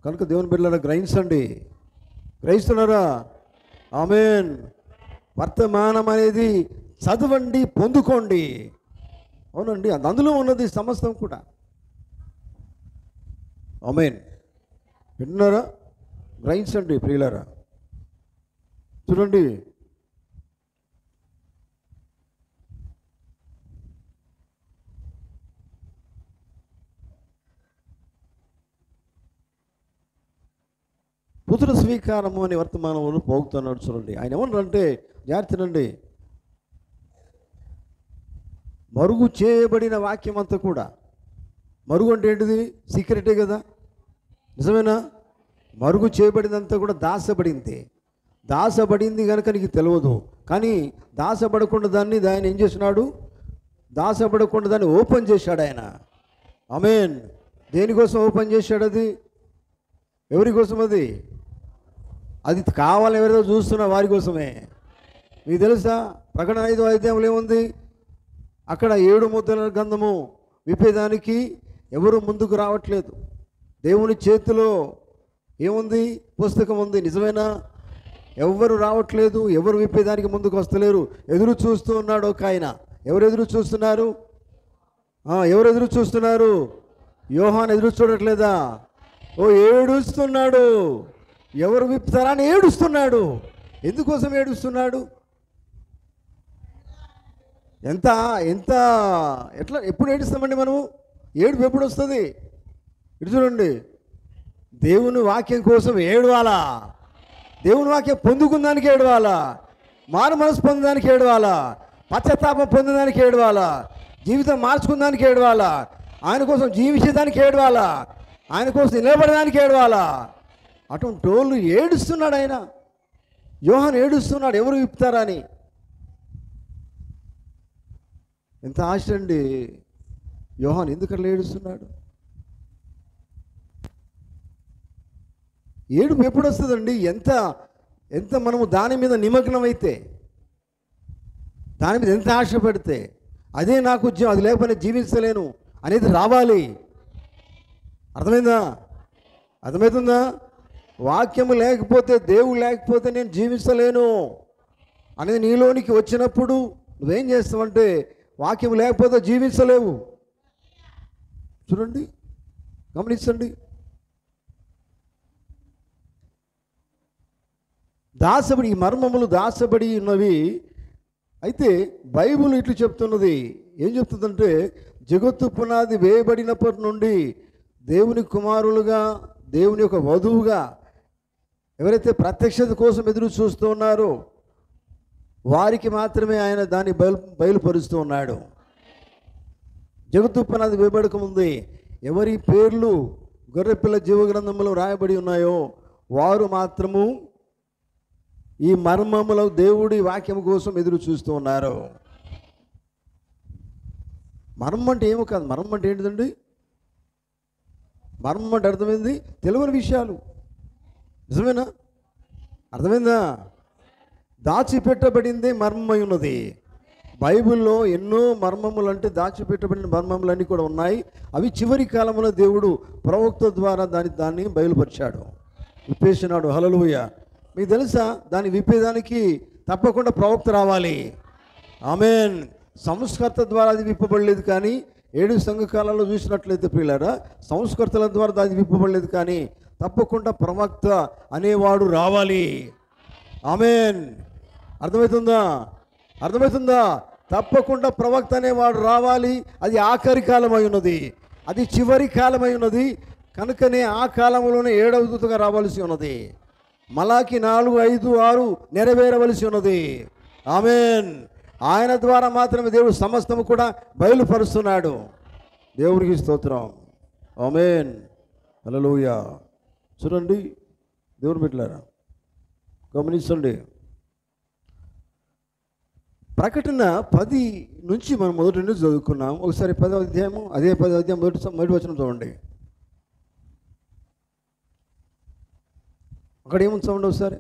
A: కనుక దేవుని బిడ్డలారా గ్రహించండి. గ్రహిస్తున్నారా? ఆమేన్. వర్తమానం అనేది చదవండి, పొందుకోండి. అవునండి, అందులో ఉన్నది సమస్తం కూడా. ఆమేన్. వింటున్నారా? గ్రహించండి ప్రియులారా. చూడండి, పుత్ర స్వీకారము అనే వర్తమానంలో పోగుతున్నాడు. చూడండి, ఆయన ఏమన్నారంటే, జాగ్రత్తనండి, మరుగు చేయబడిన వాక్యం అంతా కూడా, మరుగు అంటే ఏంటిది? సీక్రెటే కదా, నిజమేనా? మరుగు చేయబడినంతా కూడా దాసబడింది కనుక నీకు తెలియదు. కానీ దాసపడకుండా దాన్ని ఏం చేసినాడు? దాసపడకుండా దాన్ని ఓపెన్ చేశాడు ఆయన. ఆమేన్. దేనికోసం ఓపెన్ చేశాడు? అది ఎవరి కోసం? అది కావాలని ఎవరిదో చూస్తున్నా వారి కోసమే. మీకు తెలుసా ప్రకటన 5వ అధ్యాయంలో ఏముంది? అక్కడ 7 ముద్రల గ్రంథము విప్పేదానికి ఎవరు ముందుకు రావట్లేదు. దేవుని చేతిలో ఏముంది? పుస్తకం ఉంది. నిజమేనా? ఎవరు రావట్లేదు, ఎవరు విప్పేదానికి ముందుకు వస్తలేరు. ఎదురు చూస్తూ ఉన్నాడు ఒక ఆయన. ఎవరు ఎదురు చూస్తున్నారు? ఎవరు ఎదురు చూస్తున్నారు? యోహాను ఎదురు చూడట్లేదా? ఏడుస్తున్నాడు. ఎవరు విప్పుతారా అని ఏడుస్తున్నాడు. ఎందుకోసం ఏడుస్తున్నాడు? ఎంత ఎంత ఎట్లా ఎప్పుడు ఏడుస్తామండి మనము? ఏడుపు ఎప్పుడు వస్తుంది? ఇటు చూడండి, దేవుని వాక్యం కోసం ఏడవాలా? దేవుని వాక్యం పొందుకుందానికి ఏడవాలా? మారు మనసు పొందడానికి ఏడవాలా? పశ్చాత్తాపం పొందడానికి ఏడవాలా? జీవితం మార్చుకుందానికి ఏడవాలా? ఆయన కోసం జీవించేదానికి ఏడవాలా? ఆయన కోసం నిలబడడానికి ఏడవాలా? అటువంటి వాళ్ళు ఏడుస్తున్నాడు. ఆయన యోహాను ఏడుస్తున్నాడు, ఎవరు విప్పుతారని. ఎంత ఆశ అండి! యోహాను ఎందుకట్లా ఏడుస్తున్నాడు? ఏడుపు ఎప్పుడు వస్తుందండి? ఎంత ఎంత మనము దాని మీద నిమగ్నం అయితే, దాని మీద ఎంత ఆశ పెడితే, అదే నాకు ఉద్యమం, అది లేకపోతే జీవించలేను అనేది రావాలి. అర్థమైందా? అర్థమవుతుందా? వాక్యము లేకపోతే, దేవుడు లేకపోతే నేను జీవించలేను అనేది నీలోనికి వచ్చినప్పుడు నువ్వేం చేస్తావంటే, వాక్యం లేకపోతే జీవించలేవు. చూడండి, గమనించండి. దాసబడి, ఈ మర్మములు దాసబడి ఉన్నవి. అయితే బైబిల్ ఇట్లు చెప్తున్నది. ఏం చెప్తుందంటే, జగత్తు పునాది వేయబడినప్పటి నుండి దేవుని కుమారులుగా, దేవుని యొక్క వధువుగా ఎవరైతే ప్రత్యక్షత కోసం ఎదురు చూస్తూ ఉన్నారో వారికి మాత్రమే ఆయన దాన్ని బయలుపరుస్తూ ఉన్నాడు. జగత్తు పునాది వేయబడక ముందే ఎవరి పేర్లు గొర్రెపిల్ల జీవ గ్రంథంలో రాయబడి ఉన్నాయో వారు మాత్రము ఈ మర్మములో దేవుడి వాక్యం కోసం ఎదురు చూస్తూ ఉన్నారు. మర్మం అంటే ఏమో కాదు. మర్మం అంటే ఏంటిదండి? మర్మం అంటే అర్థమైంది తెలియని విషయాలు. నిజమేనా? అర్థమైందా? దాచిపెట్టబడిందే మర్మమై ఉన్నది. బైబిల్లో ఎన్నో మర్మములు, అంటే దాచిపెట్టబడిన మర్మములన్నీ కూడా ఉన్నాయి. అవి చివరి కాలంలో దేవుడు ప్రవక్త ద్వారా దాన్ని బయలుపరిచాడు, విప్పేసినాడు. హల్లెలూయా! మీకు తెలుసా, దాన్ని విప్పేదానికి తప్పకుండా ప్రవక్త రావాలి. ఆమేన్. సంస్కర్త ద్వారా అది విప్పబడలేదు. కానీ 7 సంఘకాలంలో చూసినట్లయితే ప్రియులారా, సంస్కర్తల ద్వారా అది విప్పబడలేదు. కానీ తప్పకుండా ప్రవక్త అనేవాడు రావాలి. ఆమేన్. అర్థమవుతుందా? అర్థమవుతుందా? తప్పకుండా ప్రవక్త అనేవాడు రావాలి. అది ఆఖరి కాలమై ఉన్నది, అది చివరి కాలమై ఉన్నది. కనుకనే ఆ కాలంలోనే 7వ దూతగా రావాల్సి ఉన్నది. మలాకి 4, 5, 6 నెరవేరవలసి ఉన్నది. ఆమేన్. ఆయన ద్వారా మాత్రమే దేవుడు సమస్తము కూడా బయలుపరుస్తున్నాడు. దేవునికి స్తోత్రం. ఆమేన్. హల్లెలూయా. చూడండి దేవుని బిడ్డలారా, గమనించండి. ప్రకటన 10 నుంచి మనం మొదటి నుంచి చదువుకున్నాం. ఒకసారి 10వ అధ్యాయము, అదే 10వ అధ్యాయం మొదటి వచనం చూడండి. అక్కడ ఏముంది చూడండి ఒకసారి.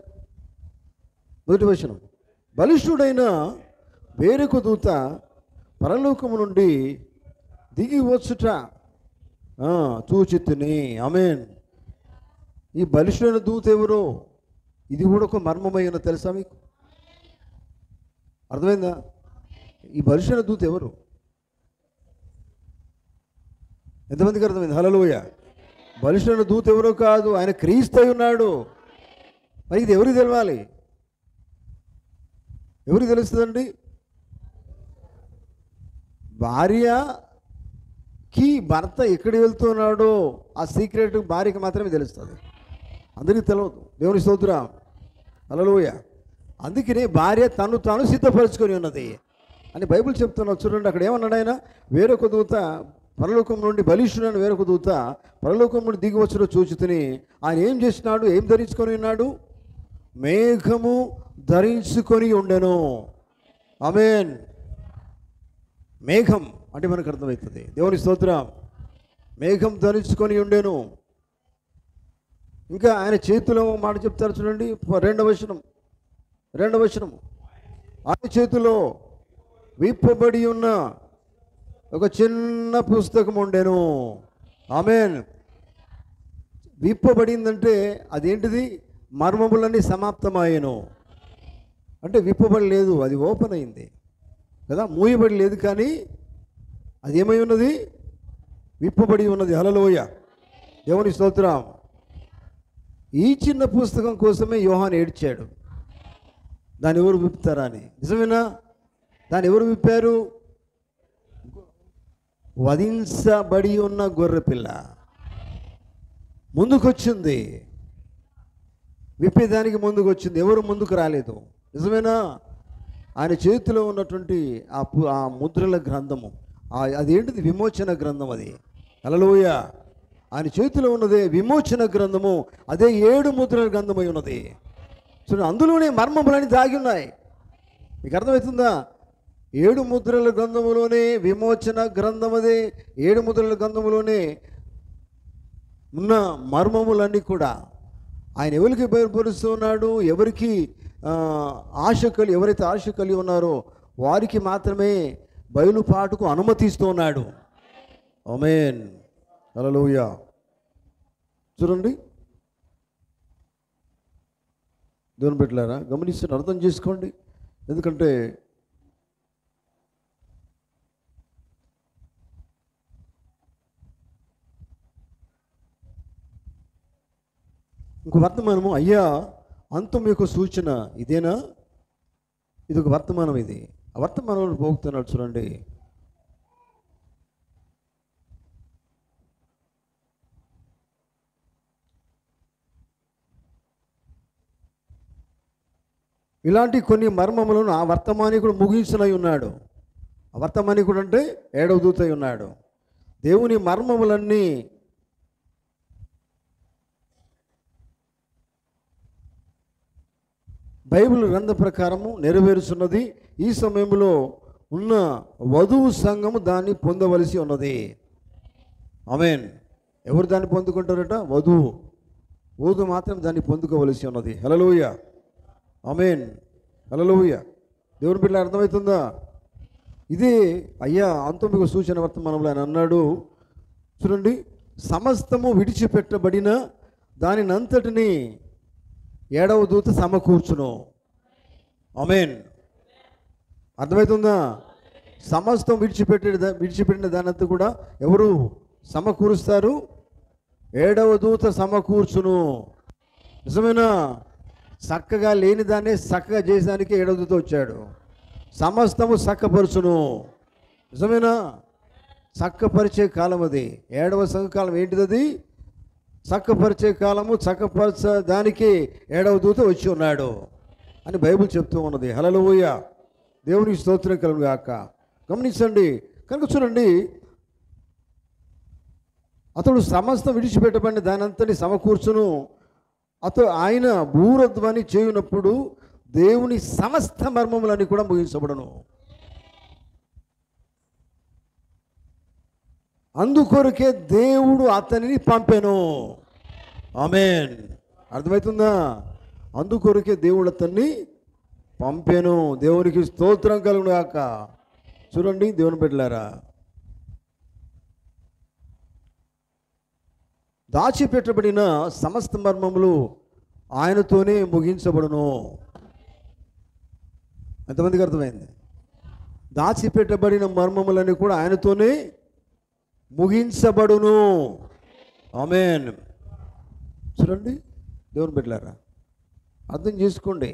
A: మొదటి వచనం, బలిష్ఠుడైన వేరొక దూత పరలోకము నుండి దిగి వచ్చుట చూచితిని. ఆమేన్. ఈ బలిష్ఠుడైన దూత ఎవరో? ఇది కూడా ఒక మర్మమైన తెలుసా మీకు? అర్థమైందా? ఈ బలిష్ఠుడైన దూత ఎవరు? ఎంతమందికి అర్థమైంది? హల్లెలూయా. బలిష్ఠుడైన దూత ఎవరో కాదు, ఆయన క్రీస్తు అయి ఉన్నాడు. మరి ఇది ఎవరికి తెలవాలి? ఎవరికి తెలుస్తుందండి? భార్యకి భర్త ఎక్కడికి వెళ్తున్నాడో ఆ సీక్రెట్ భార్యకి మాత్రమే తెలుస్తుంది, అందరికీ తెలియదు. దేవుని స్తోత్రం. హల్లెలూయా. అందుకనే భార్య తాను సిద్ధపరచుకొని ఉన్నది అని బైబిల్ చెప్తున్నా. చూడండి అక్కడ ఏమన్నాడు ఆయన? వేరొక దూత పరలోకం నుండి, బలిష్ఠుడైన వేరొక దూత పరలోకం నుండి దిగి వచ్చుట చూచితిని. ఆయన ఏం చేసినాడు? ఏం ధరించుకొని ఉన్నాడు? మేఘము ధరించుకొని ఉండెను. ఆమేన్. మేఘం అంటే మనకు అర్థమవుతుంది. దేవుని స్తోత్రం. మేఘం ధరించుకొని ఉండెను. ఇంకా ఆయన చేతిలో మాట చెప్తారు చూడండి, రెండవ వచనం. ఆయన చేతిలో విప్పబడి ఉన్న ఒక చిన్న పుస్తకం ఉండెను. ఆమేన్. విప్పబడిందంటే అదేంటిది? మర్మములన్నీ సమాప్తమాయెను. అంటే విప్పబడి లేదు, అది ఓపెన్ అయింది కదా, మూయబడి లేదు, కానీ అది ఏమై ఉన్నది? విప్పబడి ఉన్నది. హల్లెలూయా, దేవుని స్తోత్రం. ఈ చిన్న పుస్తకం కోసమే యోహాను ఏడ్చాడు, దాన్ని ఎవరు విప్పుతారా అని. నిజమేనా? దాన్ని ఎవరు విప్పారు? వధించబడి ఉన్న గొర్రెపిల్ల ముందుకొచ్చింది, విప్పేదానికి ముందుకు వచ్చింది. ఎవరు ముందుకు రాలేదు. నిజమేనా? ఆయన చేతిలో ఉన్నటువంటి ఆ ముద్రల గ్రంథము, అదేంటిది? విమోచన గ్రంథం అది. హల్లెలూయా. ఆయన చేతిలో ఉన్నదే విమోచన గ్రంథము, అదే 7 ముద్రల గ్రంథమై ఉన్నది. చూడండి, అందులోనే మర్మములని దాగి ఉన్నాయి. మీకు అర్థమవుతుందా? 7 ముద్రల గ్రంథములోనే విమోచన గ్రంథం అదే. 7 ముద్రల గ్రంథములోనే ఉన్న మర్మములన్నీ కూడా ఆయన ఎవరికి బయలుపరుస్తూ ఉన్నాడు? ఎవరికి ఎవరైతే ఆశ కలిగి ఉన్నారో వారికి మాత్రమే బయలుపాటుకు అనుమతిస్తూ ఉన్నాడు. ఆమేన్. హల్లెలూయా. చూడండి, దేవుని బిడ్డలారా, గమనిస్తే అర్థం చేసుకోండి. ఎందుకంటే ఇంకో వర్తమానము, అయ్యా అంతం యొక్క సూచన ఇదేనా? ఇది ఒక వర్తమానం. ఇది ఆ వర్తమానంలో పోగుతున్నాడు చూడండి. ఇలాంటి కొన్ని మర్మములను ఆ వర్తమానికుడు ముగించనై ఉన్నాడు. ఆ వర్తమానికుడు అంటే 7వ దూత అయి ఉన్నాడు. దేవుని మర్మములన్నీ బైబిల్ గ్రంథ ప్రకారము నెరవేరుచున్నది. ఈ సమయంలో ఉన్న వధువు సంఘము దాన్ని పొందవలసి ఉన్నది. ఆమేన్. ఎవరు దాన్ని పొందుకుంటారట? వధువు మాత్రం దాన్ని పొందుకోవలసి ఉన్నది. హల్లెలూయా, ఆమేన్, హల్లెలూయా. దేవుని బిడ్డ అర్థమవుతుందా? ఇదే అయ్యా అంతం మీకు సూచన వర్తమానంలో ఆయన అన్నాడు చూడండి, సమస్తము విడిచిపెట్టబడిన దానినంతటిని 7వ దూత సమకూర్చును. ఆమేన్. అర్థమవుతుందా? సమస్తం విడిచిపెట్టిన దానంతా కూడా ఎవరు సమకూరుస్తారు? 7వ దూత సమకూర్చును. నిజమేనా? చక్కగా లేని దాన్ని చక్కగా చేసేదానికి 7వ దూత వచ్చాడు. సమస్తము చక్కపరుచును. నిజమేనా? చక్కపరిచే కాలం అది. 7వ సంఘకాలం ఏంటిది? అది చక్కపరిచే కాలము. చక్కపరచడానికి 7వ దూత వచ్చి ఉన్నాడు అని బైబిల్ చెప్తూ ఉన్నది. హల్లెలూయా, దేవునికి స్తోత్రం కలుగును గాక. గమనించండి. కనుక చూడండి, అతడు సమస్తం విడిచిపెట్టబడిన దానంతని సమకూర్చును. ఆయన భూరధ్వని చేయునప్పుడు దేవుని సమస్త మర్మములన్నీ కూడా ముగించబడును. అందుకొరకే దేవుడు అతనిని పంపెను. ఆమేన్. అర్థమవుతుందా? అందుకొరకే దేవుడు అతన్ని పంపెను. దేవునికి స్తోత్రం కలుగును గాక. చూడండి దేవుని బిడ్డలారా, దాచిపెట్టబడిన సమస్త మర్మములు ఆయనతోనే ముగించబడును. ఎంతమందికి అర్థమైంది? దాచిపెట్టబడిన మర్మములన్నీ కూడా ఆయనతోనే ముగించబడును. ఆమేన్. చూడండి దేవుని బిడ్డలారా, అర్థం చేసుకోండి.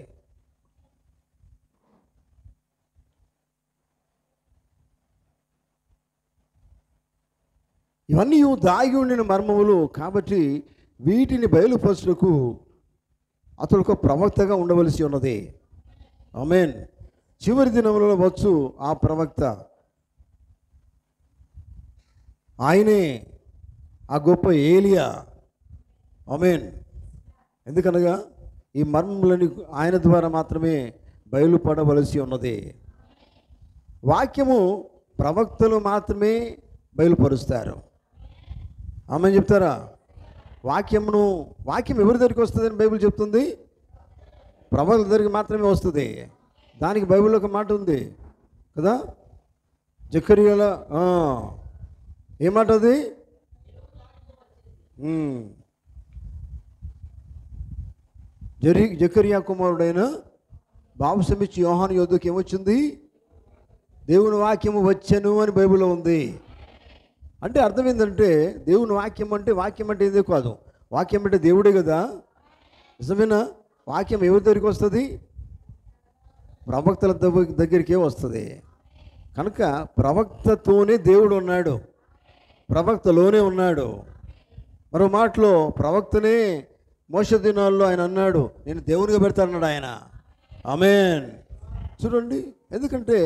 A: ఇవన్నీ దాగి ఉండిన మర్మములు కాబట్టి వీటిని బయలుపరచుటకు అతడు ఒక ప్రవక్తగా ఉండవలసి ఉన్నది. ఆమేన్. చివరి దినములలో వచ్చు ఆ ప్రవక్త ఆయనే, ఆ గొప్ప ఏలియా. ఆమేన్. ఎందుకనగా ఈ మర్మములని ఆయన ద్వారా మాత్రమే బయలుపడవలసి ఉన్నది. వాక్యము ప్రవక్తలు మాత్రమే బయలుపరుస్తారు. ఆమె చెప్తారా? వాక్యం ఎవరి దగ్గరికి వస్తుందని బైబిల్ చెప్తుంది? ప్రవక్తల దగ్గరికి మాత్రమే వస్తుంది. దానికి బైబిల్లో ఒక మాట ఉంది కదా, జకర్యాల ఏ మాట అది? జకర్యా కుమారుడైన బాప్తిసమిచ్చి యోహాను యొద్దకు ఏమొచ్చింది? దేవుని వాక్యము వచ్చెను అని బైబిల్లో ఉంది. అంటే అర్థం ఏంటంటే దేవుని వాక్యం అంటే ఏదే కాదు, వాక్యం అంటే దేవుడే కదా. నిజమేనా? వాక్యం ఎవరి దగ్గరికి వస్తుంది? ప్రవక్తల దగ్గరికే వస్తుంది. కనుక ప్రవక్తతోనే దేవుడు ఉన్నాడు, ప్రవక్తలోనే ఉన్నాడు. మరో మాటలో ప్రవక్తనే మోషే దినాల్లో ఆయన అన్నాడు, నేను దేవునిగా పెడతానన్నాడు ఆయన. ఆమేన్. చూడండి, ఎందుకంటే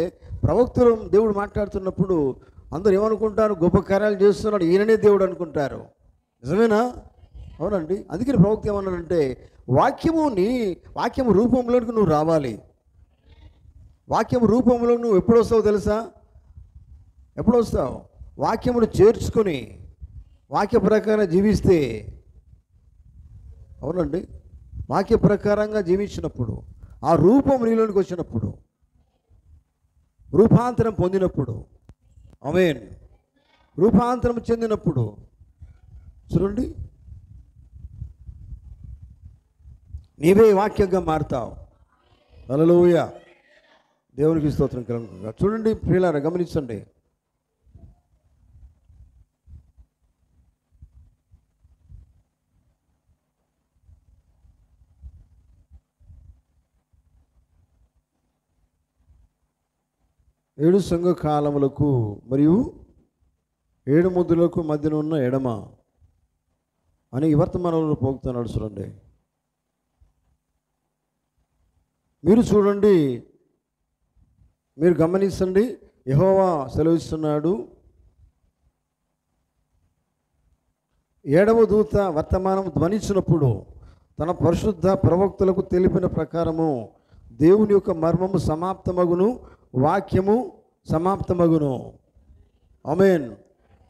A: ప్రవక్తలు దేవుడు మాట్లాడుతున్నప్పుడు అందరూ ఏమనుకుంటారు? గొప్ప కార్యాలు చేస్తున్నాడు ఈయననే దేవుడు అనుకుంటారు. నిజమేనా? అవునండి. అందుకని ప్రవక్త ఏమన్నాడంటే వాక్యము రూపంలోకి నువ్వు రావాలి. వాక్యము రూపంలో నువ్వు ఎప్పుడు వస్తావు తెలుసా? ఎప్పుడు వస్తావు? వాక్యమును చేర్చుకొని వాక్య ప్రకారం జీవిస్తే. అవునండి. వాక్య ప్రకారంగా జీవించినప్పుడు, ఆ రూపం నీలోనికి వచ్చినప్పుడు, రూపాంతరం పొందినప్పుడు, ఆమేన్, రూపాంతరం చెందినప్పుడు చూడండి, నీవే వాక్యంగా మారుతావు. హల్లెలూయా, దేవునికి స్తోత్రం కలుగునుగాక. చూడండి ప్రియులారా, గమనించండి. ఏడు సంఘ కాలములకు మరియు 7 ముద్దులకు మధ్యన ఉన్న ఎడమ అని ఈ వర్తమానంలో పోగుతున్నాడు. చూడండి, మీరు చూడండి, మీరు గమనించండి. యెహోవా సెలవిస్తున్నాడు, 7వ దూత వర్తమానం ధ్వనించినప్పుడు తన పరిశుద్ధ ప్రవక్తలకు తెలిపిన ప్రకారము దేవుని యొక్క మర్మము సమాప్తమగును, వాక్యము సమాప్తమగును. ఆమేన్.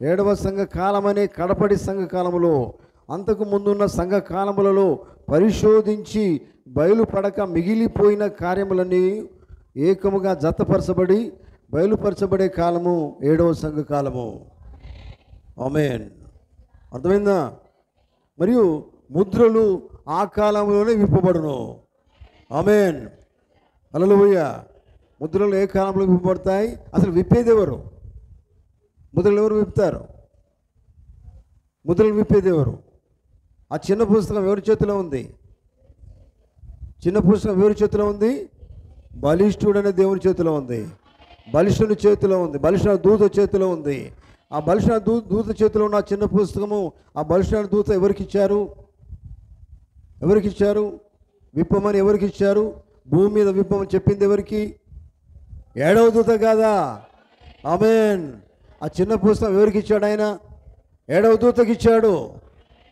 A: 7వ సంఘ కాలం అనే కడపడి సంఘ కాలములో, అంతకు ముందున్న సంఘ కాలములలో పరిశోధించి బయలుపడక మిగిలిపోయిన కార్యములన్నీ ఏకముగా జతపరచబడి బయలుపరచబడే కాలము 7వ సంఘ కాలము. ఆమేన్. అర్థమైందా? మరియు ముద్రలు ఆ కాలంలోనే విప్పబడును. ఆమేన్. హల్లెలూయా. ముద్రలు ఏ కాలంలో విప్పబడతాయి? అసలు విప్పేది ఎవరు? ముద్రలు ఎవరు విప్పుతారు? ముద్రలు విప్పేది ఎవరు? ఆ చిన్న పుస్తకం ఎవరి చేతిలో ఉంది? చిన్న పుస్తకం ఎవరి చేతిలో ఉంది? బలిష్ఠుడు అనే దేవుని చేతిలో ఉంది, బలిష్ఠుని చేతిలో ఉంది, బలిష్ఠుని దూత చేతిలో ఉంది. ఆ బలిష్ఠుని దూత చేతిలో ఉన్న చిన్న పుస్తకము, ఆ బలిష్ఠుని దూత ఎవరికి ఇచ్చారు? విప్పమని ఎవరికి ఇచ్చారు? భూమి మీద విప్పమని చెప్పింది ఎవరికి? 7వ దూత కాదా? ఆమేన్. ఆ చిన్న పుస్తకం ఎవరికి ఇచ్చాడు ఆయన? 7వ దూతకి ఇచ్చాడు.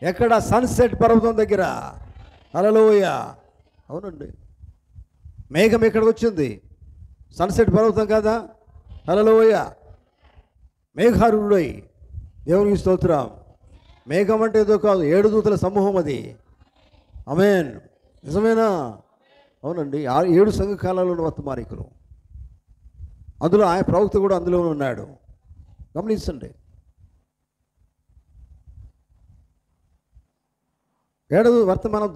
A: ఎక్కడ? సన్సెట్ పర్వతం దగ్గర. హల్లెలూయా. అవునండి. మేఘం ఎక్కడికి వచ్చింది? సన్సెట్ పర్వతం కాదా? హల్లెలూయా. మేఘారుడై, దేవునికి స్తోత్రం. మేఘం అంటే ఏదో కాదు, 7 దూతల సమూహం అది. ఆమేన్. నిజమేనా? అవునండి. 7 సంఘ కాలాల్లో ఉన్న వర్తమానికులు, అందులో ఆయన ప్రవక్త కూడా అందులోనే ఉన్నాడు. గమనించండి. 7వ వర్తమానం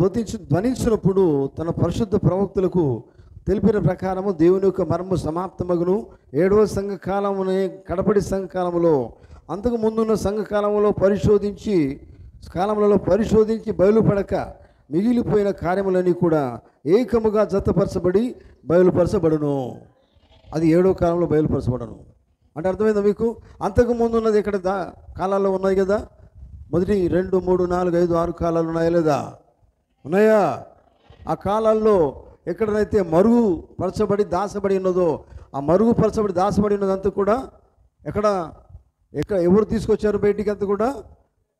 A: ధ్వనించినప్పుడు తన పరిశుద్ధ ప్రవక్తలకు తెలిపిన ప్రకారము దేవుని యొక్క మర్మము సమాప్తమగును. 7వ సంఘ కాలమునే కడపడి సంఘ కాలములో, అంతకు ముందున్న సంఘ కాలములలో పరిశోధించి బయలుపడక మిగిలిపోయిన కార్యములన్నీ కూడా ఏకముగా జతపరచబడి బయలుపరచబడును. అది 7వ కాలంలో బయలుపరచబడను. అంటే అర్థమైందా మీకు? అంతకు ముందు ఉన్నది ఇక్కడ కాలాల్లో ఉన్నాయి కదా. మొదటి 2, 3, 4, 5, 6 కాలాలు ఉన్నాయా లేదా? ఉన్నాయా? ఆ కాలాల్లో ఎక్కడనైతే మరుగుపరచబడి దాచబడి ఉన్నదో, ఆ మరుగుపరచబడి దాచబడి ఉన్నదంతా కూడా ఎక్కడ ఎవరు తీసుకొచ్చారు బయటికి? అంతా కూడా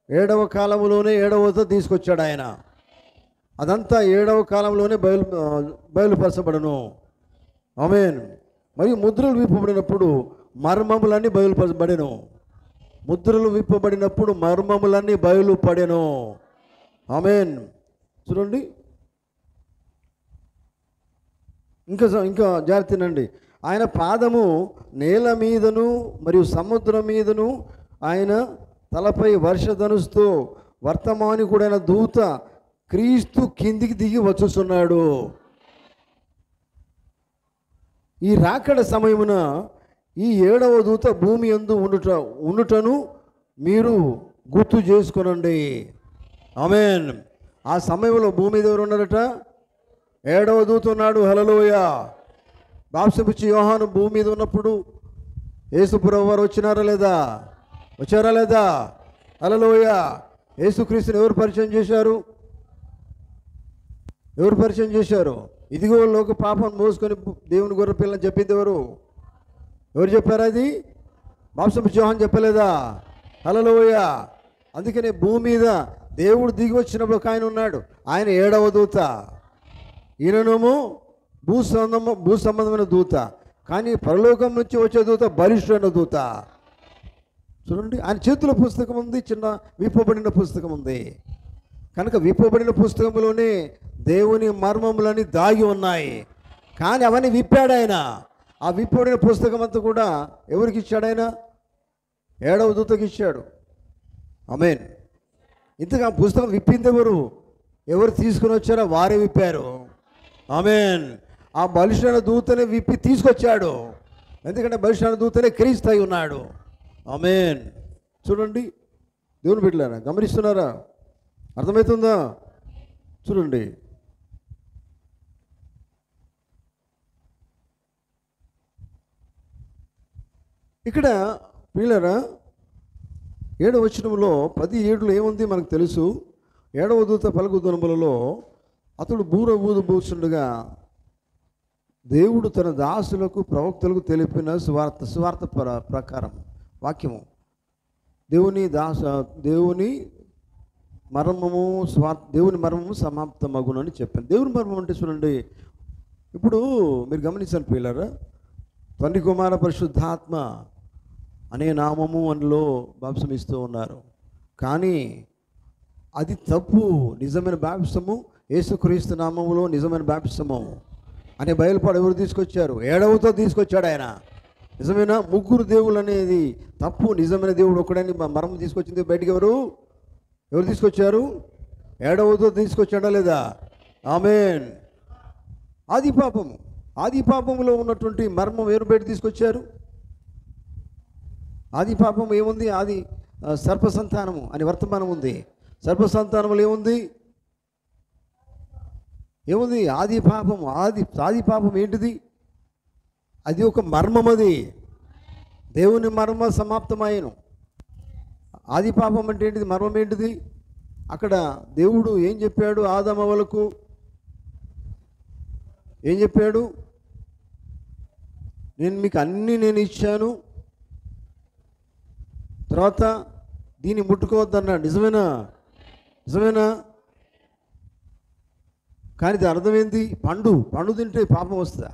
A: 7వ కాలంలోనే 7వ తీసుకొచ్చాడు ఆయన. అదంతా 7వ కాలంలోనే బయలుపరచబడను. ఆమేన్. మరియు ముద్రలు విప్పబడినప్పుడు మర్మములన్నీ బయలుపరచబడెను. ముద్రలు విప్పబడినప్పుడు మర్మములన్నీ బయలుపడెను. ఆమేన్. చూడండి, ఇంకా జాగ్రత్తనండి. ఆయన పాదము నేల మీదను మరియు సముద్రం మీదను, ఆయన తలపై వర్షధనుస్తో వర్తమానికుడైన దూత క్రీస్తు కిందికి దిగి వచ్చుచున్నాడు. ఈ రాకడ సమయమున ఈ 7వ దూత భూమి యందు ఉండుటను మీరు గుర్తు చేసుకొనండి. ఆమేన్. ఆ సమయంలో భూమి మీద ఎవరు ఉన్నారట? 7వ దూత ఉన్నాడు. హల్లెలూయా. బాప్తిసమిచ్చి యోహాను భూమి మీద ఉన్నప్పుడు యేసుప్రభువు వారు వచ్చారా లేదా? హల్లెలూయా. యేసుక్రీస్తుని ఎవరు పరిచయం చేశారు? ఇదిగో లోక పాపం మోసుకొని దేవుని గొర్రె పిల్లని చెప్పింది ఎవరు చెప్పారు? అది బాప్తిసమిచ్చి యోహాను చెప్పలేదా? హల్లెలూయా. అందుకనే భూమి మీద దేవుడు దిగి వచ్చినప్పుడు ఒక ఆయన ఉన్నాడు. ఆయన 7వ దూత. ఈయననేమో భూ సంబంధమైన దూత, కానీ పరలోకం నుంచి వచ్చే దూత బలిష్ఠమైన దూత. చూడండి, ఆయన చేతిలో పుస్తకం ఉంది, చిన్న విప్పబడిన పుస్తకం ఉంది. కనుక విప్పబడిన పుస్తకంలోనే దేవుని మర్మములని దాగి ఉన్నాయి. కానీ అవన్నీ విప్పాడు ఆయన. ఆ విప్పబడిన పుస్తకం అంతా కూడా ఎవరికి ఇచ్చాడు? ఆయన 7వ దూతకి ఇచ్చాడు. ఆమేన్. ఇంతగా పుస్తకం విప్పింది ఎవరు తీసుకుని వచ్చారో వారే విప్పారు. ఆమేన్. ఆ బలిష్ఠమైన దూతనే విప్పి తీసుకొచ్చాడు. ఎందుకంటే బలిష్ఠమైన దూతనే క్రీస్తు అయి ఉన్నాడు. ఆమేన్. చూడండి, దేవుని బిడ్డలారా, గమనిస్తున్నారా? అర్థమవుతుందా? చూడండి, ఇక్కడ ప్రియులారా 7వ వచనంలో 10:7 ఏముంది మనకు తెలుసు. 7వ దూత పలుకుదనములలో అతడు బూర ఊదబోచుండగా దేవుడు తన దాసులకు ప్రవక్తలకు తెలిపిన సువార్త ప్రకారం వాక్యము, దేవుని మర్మము సమాప్తమగునని చెప్పాను. దేవుని మర్మం అంటే చూడండి, ఇప్పుడు మీరు గమనించండి పిల్లరా, తండ్రి కుమార పరిశుద్ధాత్మ అనే నామము అందులో బాప్తిసం ఇస్తూ ఉన్నారు. కానీ అది తప్పు. నిజమైన బాప్తిసము యేసుక్రీస్తు నామములో నిజమైన బాప్తిసము అనే బయలుపాడు ఎవరు తీసుకొచ్చారు? 7వతో తీసుకొచ్చాడు ఆయన. నిజమైన ముగ్గురు దేవుళ్ళు అనేది తప్పు. నిజమైన దేవుడు ఒకడని మర్మం తీసుకొచ్చింది బయటికి ఎవరు తీసుకొచ్చారు? 7వతో తీసుకొచ్చాడా లేదా? ఆమేన్. ఆది పాపములో ఉన్నటువంటి మర్మం ఎవరు బయట తీసుకొచ్చారు? ఆది పాపం ఏముంది? ఆది సర్పసంతానము అని వర్తమానం ఉంది. సర్పసంతానములు ఏముంది? ఆది పాపం ఏంటిది? అది ఒక మర్మం. అది దేవుని మర్మ సమాప్తమాయను. ఆది పాపం అంటే ఏంటిది? మర్మం ఏంటిది? అక్కడ దేవుడు ఏం చెప్పాడు? ఆదామవ్వలకు ఏం చెప్పాడు? నేను మీకు నేను ఇచ్చాను, తర్వాత దీన్ని ముట్టుకోవద్దన్నాడు. నిజమేనా? కానీ దాని అర్థం ఏంది? పండు తింటే పాపం వస్తుందా?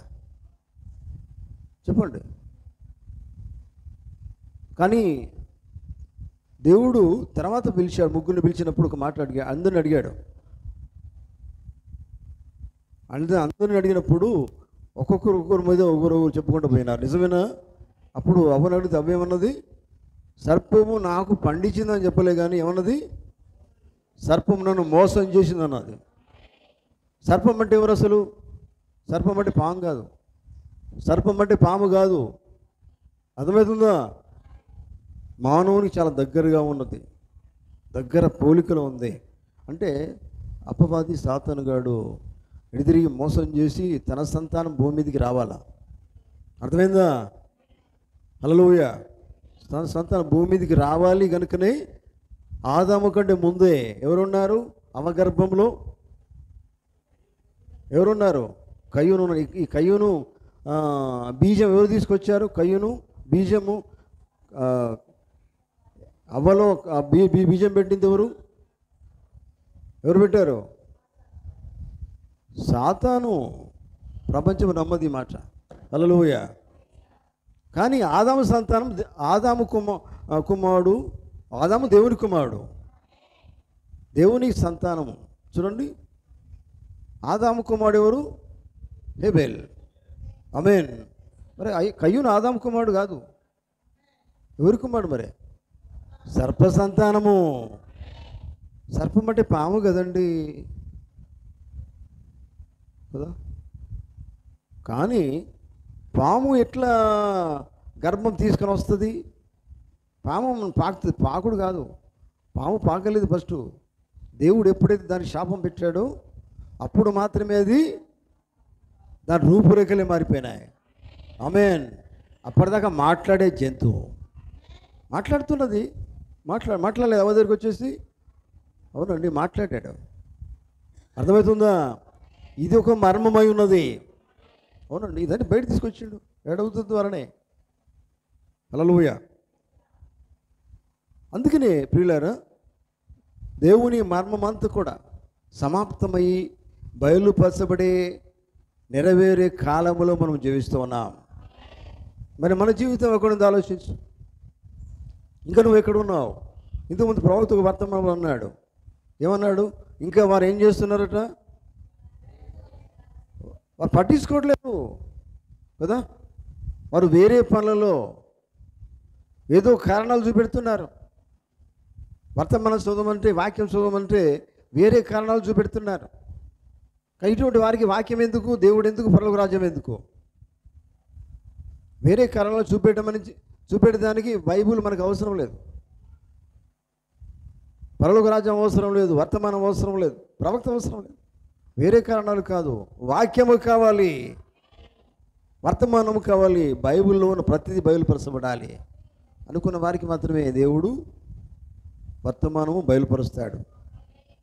A: చెప్పండి. కానీ దేవుడు తర్వాత పిలిచాడు. ముగ్గురిని పిలిచినప్పుడు ఒక మాట అందరిని అడిగాడు. అందరిని అడిగినప్పుడు ఒక్కొక్కరి మీద ఒకరు చెప్పుకుంటూ పోయినారు. నిజమేనా? అప్పుడు అవ్వని అడిగితే అవ్వేమన్నది? సర్పము నాకు పండించిందని చెప్పలే, కానీ ఏమన్నది? సర్పము నన్ను మోసం చేసింది అన్నది. సర్పం అంటే ఎవరు అసలు? సర్పం అంటే పాము కాదు. సర్పం అంటే పాము కాదు. అర్థమవుతుందా? మానవునికి చాలా దగ్గరగా ఉన్నది, దగ్గర పోలికలో ఉంది. అంటే అపవాది సాతానుగాడు ఎడితిరిగి మోసం చేసి తన సంతానం భూమి మీదకి రావాలా. అర్థమైందా? హల్లెలూయా. తన సంతానం భూమి మీదకి రావాలి. కనుకనే ఆదాము కంటే ముందే ఎవరున్నారు? అవగర్భంలో ఎవరున్నారు? కయ్యూను. ఈ కయ్యూను బీజం ఎవరు తీసుకొచ్చారు? కయ్యూను బీజము అవ్వలో బీజం పెట్టింది ఎవరు పెట్టారు? సాతాను. ప్రపంచం నమ్మది మాట. హల్లెలూయా. కానీ ఆదాము సంతానం ఆదాము కుమారుడు ఆదాము దేవుని కుమారుడు, దేవుని సంతానము. చూడండి, ఆదాము కుమారుడు ఎవరు? హేబెల్. ఆమేన్. మరి కయ్యూను ఆదాము కుమారుడు కాదు, ఎవరి కుమారుడు మరి? సర్ప సంతానము. సర్పం అంటే పాము కదండి కదా. కానీ పాము ఎట్లా గర్భం తీసుకొని వస్తుంది? పాము పాకుతుంది, పాకుడు కాదు. పాము పాకలేదు ఫస్ట్. దేవుడు ఎప్పుడైతే దానికి శాపం పెట్టాడో అప్పుడు మాత్రమే అది దాని రూపురేఖలే మారిపోయినాయి. ఆమేన్. అప్పటిదాకా మాట్లాడే జంతువు మాట్లాడుతున్నది, మాట్లాడలేదు. ఎవరి దగ్గరికి వచ్చేసి అవునండి మాట్లాడాడు. అర్థమవుతుందా? ఇది ఒక మర్మమై ఉన్నది. అవునండి, ఇదని బయట తీసుకొచ్చిండు ఏడవుతుంది ద్వారానే. హల్లెలూయా. అందుకనే ప్రియులారా, దేవుని మర్మమంతా కూడా సమాప్తమయ్యి బయలుపరచబడే నెరవేరే కాలంలో మనం జీవిస్తూ ఉన్నాం. మరి మన జీవితం ఎక్కడుందో ఆలోచించు. ఇంకా నువ్వు ఎక్కడున్నావు? ఇంతకుముందు ప్రవక్త వర్తమానంలో అన్నాడు, ఏమన్నాడు? ఇంకా వారు ఏం చేస్తున్నారట? వారు పట్టించుకోవట్లేదు కదా. వారు వేరే పనులలో ఏదో కారణాలు చూపెడుతున్నారు. వర్తమానం చదవమంటే, వాక్యం చదవమంటే వేరే కారణాలు చూపెడుతున్నారు. ఇటువంటి వారికి వాక్యం ఎందుకు, దేవుడు ఎందుకు, పరలోక రాజ్యం ఎందుకు? వేరే కారణాలు చూపెట్టడానికి బైబుల్ మనకు అవసరం లేదు. పరలోక రాజ్యం అవసరం లేదు, వర్తమానం అవసరం లేదు, ప్రవక్త అవసరం లేదు. వేరే కారణాలు కాదు, వాక్యము కావాలి, వర్తమానము కావాలి. బైబిల్లో ఉన్న ప్రతిదీ బయలుపరచబడాలి అనుకున్న వారికి మాత్రమే దేవుడు వర్తమానము బయలుపరుస్తాడు.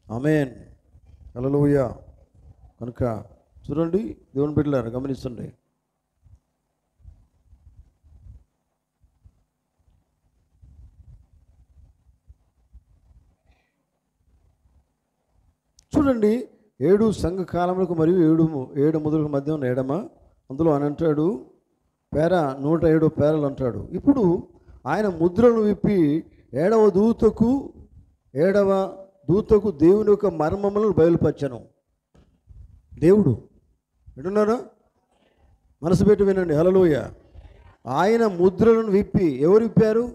A: ఆమేన్. హల్లెలూయా. కనుక చూడండి, దేవుని బిడ్డలారా గమనించండి. చూడండి, 7 సంఘ కాలములకు మరియు 7 ముద్రలకు మధ్య ఉన్న ఎడమ, అందులో అని అంటాడు 107 పేరలు అంటాడు. ఇప్పుడు ఆయన ముద్రను విప్పి ఏడవ దూతకు దేవుని యొక్క మర్మములను బయలుపరచను. దేవుడు వింటున్నారా? మనసు పెట్టి వినండి. హల్లెలూయా. ఆయన ముద్రలను విప్పి, ఎవరు విప్పారు?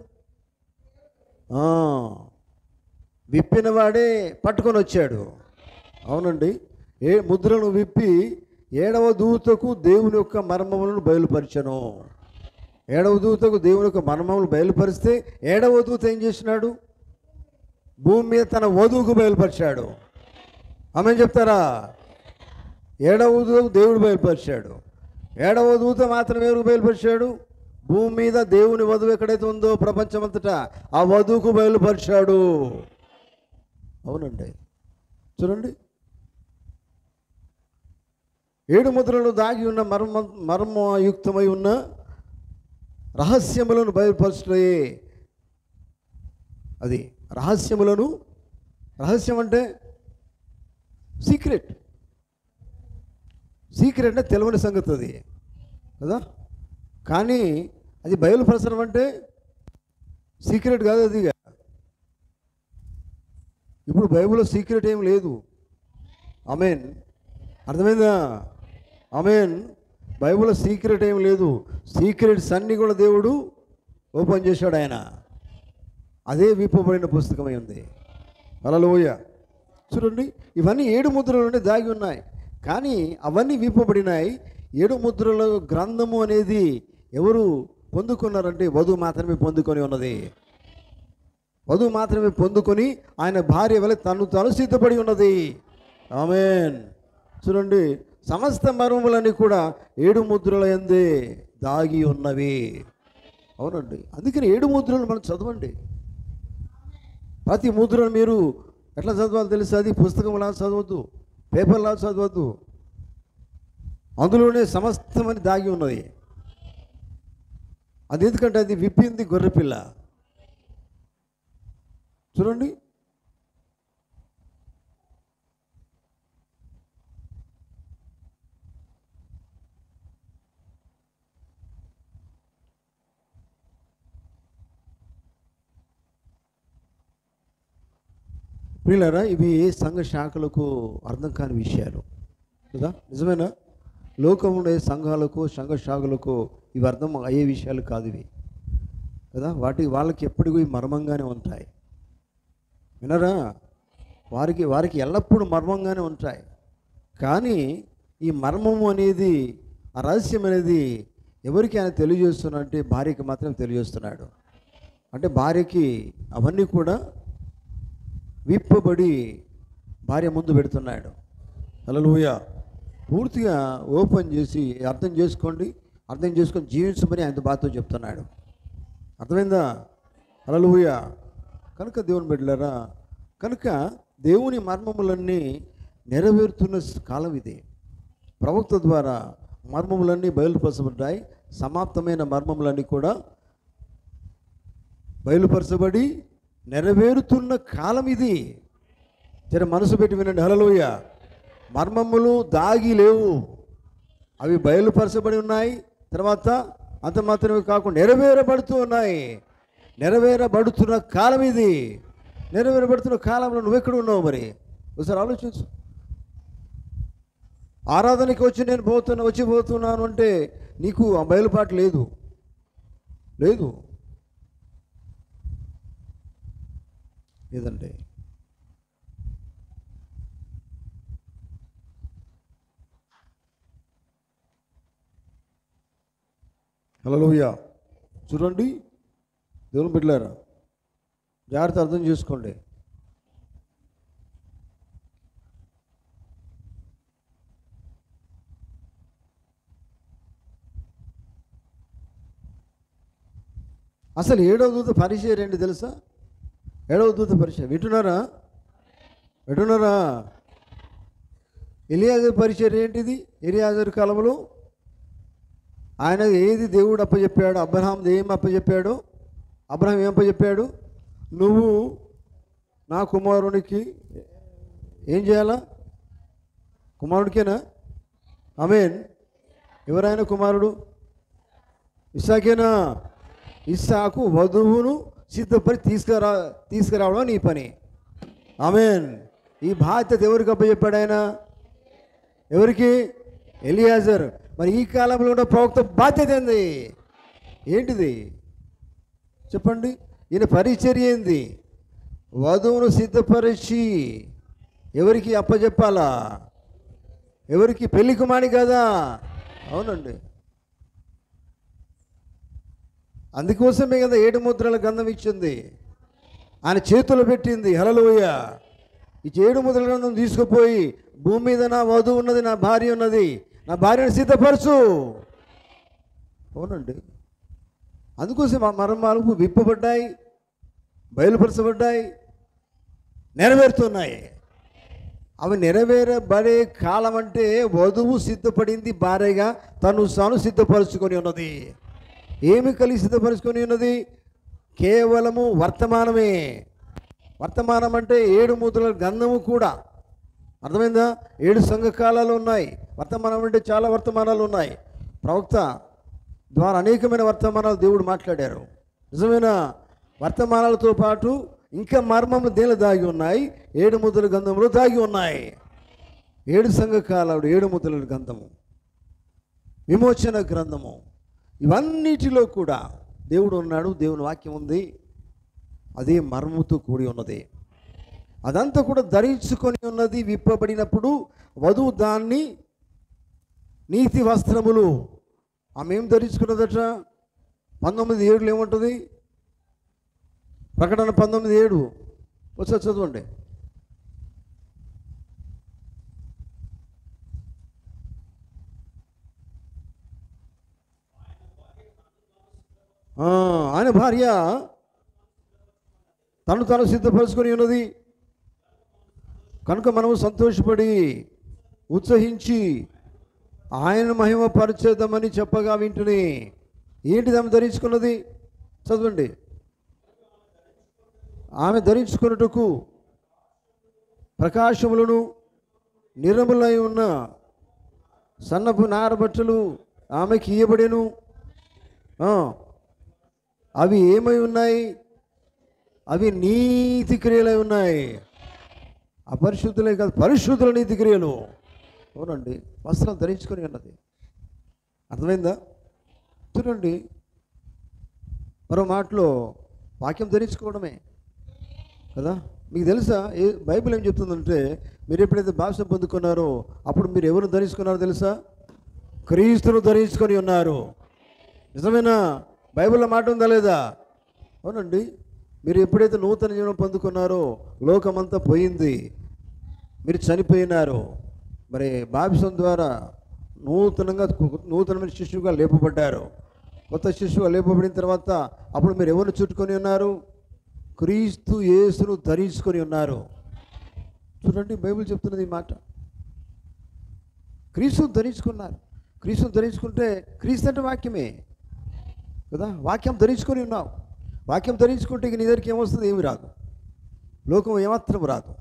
A: విప్పిన వాడే పట్టుకొని వచ్చాడు. అవునండి, ముద్రను విప్పి ఏడవ దూతకు దేవుని యొక్క మర్మములను బయలుపరచను. ఏడవ దూతకు దేవుని యొక్క మర్మములు బయలుపరిస్తే ఏడవ దూత ఏం చేసినాడు? భూమి మీద తన వధువుకు బయలుపరిచాడు. ఆమేన్ చెప్తారా? ఏడవ దూతకు దేవుడు బయలుపరిచాడు. ఏడవ దూత మాత్రం ఎవరికి బయలుపరిచాడు? భూమి మీద దేవుని వధువు ఎక్కడైతే ఉందో ప్రపంచమంతటా ఆ వధువుకు బయలుపరిచాడు. అవునండి, చూడండి, 7 ముద్రలు దాగి ఉన్న మర్మయుక్తమై ఉన్న రహస్యములను బయలుపరచుటయే అది. రహస్యం అంటే సీక్రెట్ అంటే తెలియని సంగతి అది కదా. కానీ అది బయలుపరచడం అంటే సీక్రెట్ కాదు అది. ఇప్పుడు బైబిల్లో సీక్రెట్ ఏం లేదు. ఆమేన్. అర్థమైందా? ఆమేన్. బైబిల్లో సీక్రెట్ ఏం లేదు. సీక్రెట్స్ అన్నీ కూడా దేవుడు ఓపెన్ చేశాడు. ఆయన అదే విప్పబడిన పుస్తకమై ఉంది. హల్లెలూయా. చూడండి, ఇవన్నీ 7 ముద్రలోనే దాగి ఉన్నాయి. కానీ అవన్నీ విప్పబడినాయి. 7 ముద్రల గ్రంథము అనేది ఎవరు పొందుకున్నారంటే వధువు మాత్రమే పొందుకొని ఉన్నది. వధువు మాత్రమే పొందుకొని ఆయన భార్య వలె తను సిద్ధపడి ఉన్నది. ఆమేన్. చూడండి, సమస్త మర్మములన్నీ కూడా 7 ముద్రల యందే దాగి ఉన్నవి. అవునండి, అందుకని 7 ముద్రలు మనం చదవండి. ప్రతి ముద్రను మీరు ఎట్లా చదవాలో తెలుసు. అది పుస్తకంలా చదవద్దు, పేపర్లా చదవద్దు. అందులోనే సమస్తమని దాగి ఉన్నది. అది ఎందుకంటే అది విప్పింది గొర్రెపిల్ల. చూడండి, ప్రియులారా, ఇవి సంఘ శాఖలకు అర్థం కాని విషయాలు కదా, నిజమేనా? లోకంలో సంఘాలకు సంఘ శాఖలకు ఇవి అర్థం అయ్యే విషయాలు కాదు ఇవి కదా. వాళ్ళకి ఎప్పటికీ మర్మంగానే ఉంటాయి. వినరా? వారికి ఎల్లప్పుడూ మర్మంగానే ఉంటాయి. కానీ ఈ మర్మము అనేది, ఆ రహస్యం అనేది ఎవరికి ఆయన తెలియజేస్తున్నాడంటే భార్యకి మాత్రం తెలియజేస్తున్నాడు. అంటే భార్యకి అవన్నీ కూడా విప్పబడి భార్య ముందు పెడుతున్నాడు. హల్లెలూయా. పూర్తిగా ఓపెన్ చేసి అర్థం చేసుకొని జీవించమని ఆయన బాధతో చెప్తున్నాడు. అర్థమైందా? హల్లెలూయా. కనుక దేవుని బిడ్డలారా, కనుక దేవుని మర్మములన్నీ నెరవేరుతున్న కాలం ఇది. ప్రవక్త ద్వారా మర్మములన్నీ బయలుపరచబడ్డాయి. సమాప్తమైన మర్మములన్నీ కూడా బయలుపరచబడి నెరవేరుతున్న కాలం ఇది. జర మనసు పెట్టి వినండి. హల్లెలూయా. మర్మములు దాగి లేవు, అవి బయలుపరచబడి ఉన్నాయి. తర్వాత అంత మాత్రమే కాకుండా నెరవేరబడుతూ ఉన్నాయి. నెరవేరబడుతున్న కాలం ఇది. నెరవేరబడుతున్న కాలంలో నువ్వెక్కడ ఉన్నావు మరి? ఒకసారి ఆలోచించు. ఆరాధనకి వచ్చిపోతున్నాను అంటే నీకు ఆ బయలుపాటు లేదు. లేదండి. హల్లెలూయా. చూడండి దేవుని బిడ్డలారా, జాగ్రత్త అర్థం చేసుకోండి. అసలు 7వ దూత పరిచయం ఏంటి తెలుసా? 7వ దూత పరిచయం వింటున్నారా? ఎలియాజరు పరిచయం ఏంటిది? ఎలియాజరు కాలంలో ఆయన ఏది దేవుడు అప్పచెప్పాడు? అబ్రహాం ఏం అప్పచెప్పాడు? అబ్రహాం ఏం అప్పచెప్పాడు? నువ్వు నా కుమారునికి ఏం చేయాలా? కుమారుడికేనా? ఆమేన్. ఎవరైనా కుమారుడు? ఇస్సాకేనా? ఇస్సాకు వధువును సిద్ధపరి తీసుకురావడం నీ పని. ఆమేన్. ఈ బాధ్యత ఎవరికి అప్పచెప్పాడు ఆయన? ఎవరికి? ఎలియాజర్. మరి ఈ కాలంలో ఉన్న ప్రవక్త బాధ్యత ఏంటిది చెప్పండి? ఈయన పరిచర్య ఏంది? వధువును సిద్ధపరిచి ఎవరికి అప్పచెప్పాలా? ఎవరికి? పెళ్లి కుమారి కదా. అవునండి. అందుకోసమే కదా 7 ముద్రల గంధం ఇచ్చింది, ఆయన చేతులు పెట్టింది. హల్లెలూయా. ఈ 7 ముద్రల గంధం తీసుకుపోయి భూమి మీద నా వధువు ఉన్నది, నా భార్య ఉన్నది, నా భార్యను సిద్ధపరచు. అవునండి. అందుకోసం ఆ మర్మాలు విప్పబడ్డాయి, బయలుపరచబడ్డాయి, నెరవేరుతున్నాయి. అవి నెరవేరబడే కాలం అంటే వధువు సిద్ధపడింది, భార్యగా తాను సిద్ధపరచుకొని ఉన్నది. ఏమి కలిసి సిద్ధపరచుకొని ఉన్నది? కేవలము వర్తమానమే. వర్తమానం అంటే 7 ముద్రల గంధము కూడా. అర్థమైందా? 7 సంఘకాలాలు ఉన్నాయి. వర్తమానం అంటే చాలా వర్తమానాలు ఉన్నాయి. ప్రవక్త ద్వారా అనేకమైన వర్తమానాలు దేవుడు మాట్లాడారు. నిజమైన వర్తమానాలతో పాటు ఇంకా మర్మములు దేనిలో దాగి ఉన్నాయి? 7 ముద్రల గంధంలో దాగి ఉన్నాయి. 7 సంఘకాలాలు, 7 ముద్రల గంధము, విమోచన గ్రంథము, ఇవన్నిటిలో కూడా దేవుడు ఉన్నాడు. దేవుని వాక్యం ఉంది. అదే మర్మముతో కూడి ఉన్నది. అదంతా కూడా ధరించుకొని ఉన్నది. విప్పబడినప్పుడు వధువు దాన్ని నీతి వస్త్రములు, ఆమె ఏం ధరించుకున్నదట? 19:7 ఏముంటుంది? ప్రకటన 19:7 ఒకసారి చదవండి. ఆయన భార్య తను సిద్ధపరచుకొని ఉన్నది కనుక మనము సంతోషపడి ఉత్సహించి ఆయన మహిమ పరిచేద్దామని చెప్పగా వింటుని. ఏంటిది ఆమె ధరించుకున్నది? చదవండి. ఆమె ధరించుకున్నట్టుకు ప్రకాశములను నిర్మలై ఉన్న సన్నపు నారబట్టలు ఆమెకి ఇయ్యబడెను. అవి ఏమై ఉన్నాయి? అవి నీతి క్రియలై ఉన్నాయి. అపరిశుద్ధులే కాదు, పరిశుద్ధుల నీతి క్రియలు. అవునండి, వస్త్రం ధరించుకొని ఉన్నది. అర్థమైందా? చూడండి, మరో మాటలో వాక్యం ధరించుకోవడమే కదా. మీకు తెలుసా బైబిల్ ఏం చెప్తుందంటే, మీరు ఎప్పుడైతే బాప్తిసం పొందుకున్నారో అప్పుడు మీరు ఎవరు ధరించుకున్నారో తెలుసా? క్రీస్తును ధరించుకొని ఉన్నారు. నిజమేనా? బైబిల్లో మాట ఉందా లేదా? అవునండి. మీరు ఎప్పుడైతే నూతన జీవనం పొందుకున్నారో లోకమంతా పోయింది, మీరు చనిపోయినారు. మరి బాప్తిసం ద్వారా నూతనమైన శిశువుగా లేపబడ్డారు. కొత్త శిశువుగా లేపబడిన తర్వాత అప్పుడు మీరు ఎవరిని చుట్టుకొని ఉన్నారు? క్రీస్తు యేసును ధరించుకొని ఉన్నారు. చూడండి, బైబిల్ చెప్తున్నది ఈ మాట. క్రీస్తును ధరించుకున్నారు. క్రీస్తును ధరించుకుంటే, క్రీస్తు అంటే వాక్యమే కదా. వాక్యం ధరించుకొని ఉన్నావు. వాక్యం ధరించుకుంటే ఇక నీ దగ్గరికి ఏమొస్తుంది? ఏమి రాదు. లోకం ఏమాత్రం రాదు.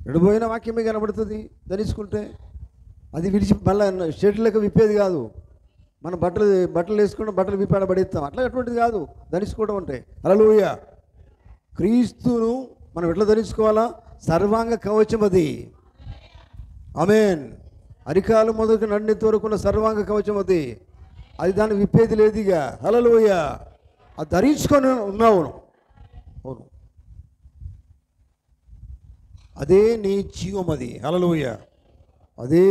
A: ఎడబోయిన వాక్యమే కనబడుతుంది ధరించుకుంటే. అది విడిచి మళ్ళీ షెడ్లకు విప్పేది కాదు. మనం బట్టలు వేసుకుంటాం, బట్టలు విప్పాడ పడేస్తాం. అట్లా అటువంటిది కాదు ధరించుకోవడం అంటే. హల్లెలూయా. క్రీస్తును మనం ఎట్లా ధరించుకోవాలా? సర్వాంగ కవచం అది. ఆమేన్. అరికాలు మొదటి నడినెత్తి వరకున్న సర్వాంగ కవచం అది. అది దాన్ని విప్పేది లేదు ఇక. హల్లెలూయా. అది ధరించుకొని ఉన్నావు. అవును, అదే నీ జీవం. అది హల్లెలూయా. అదే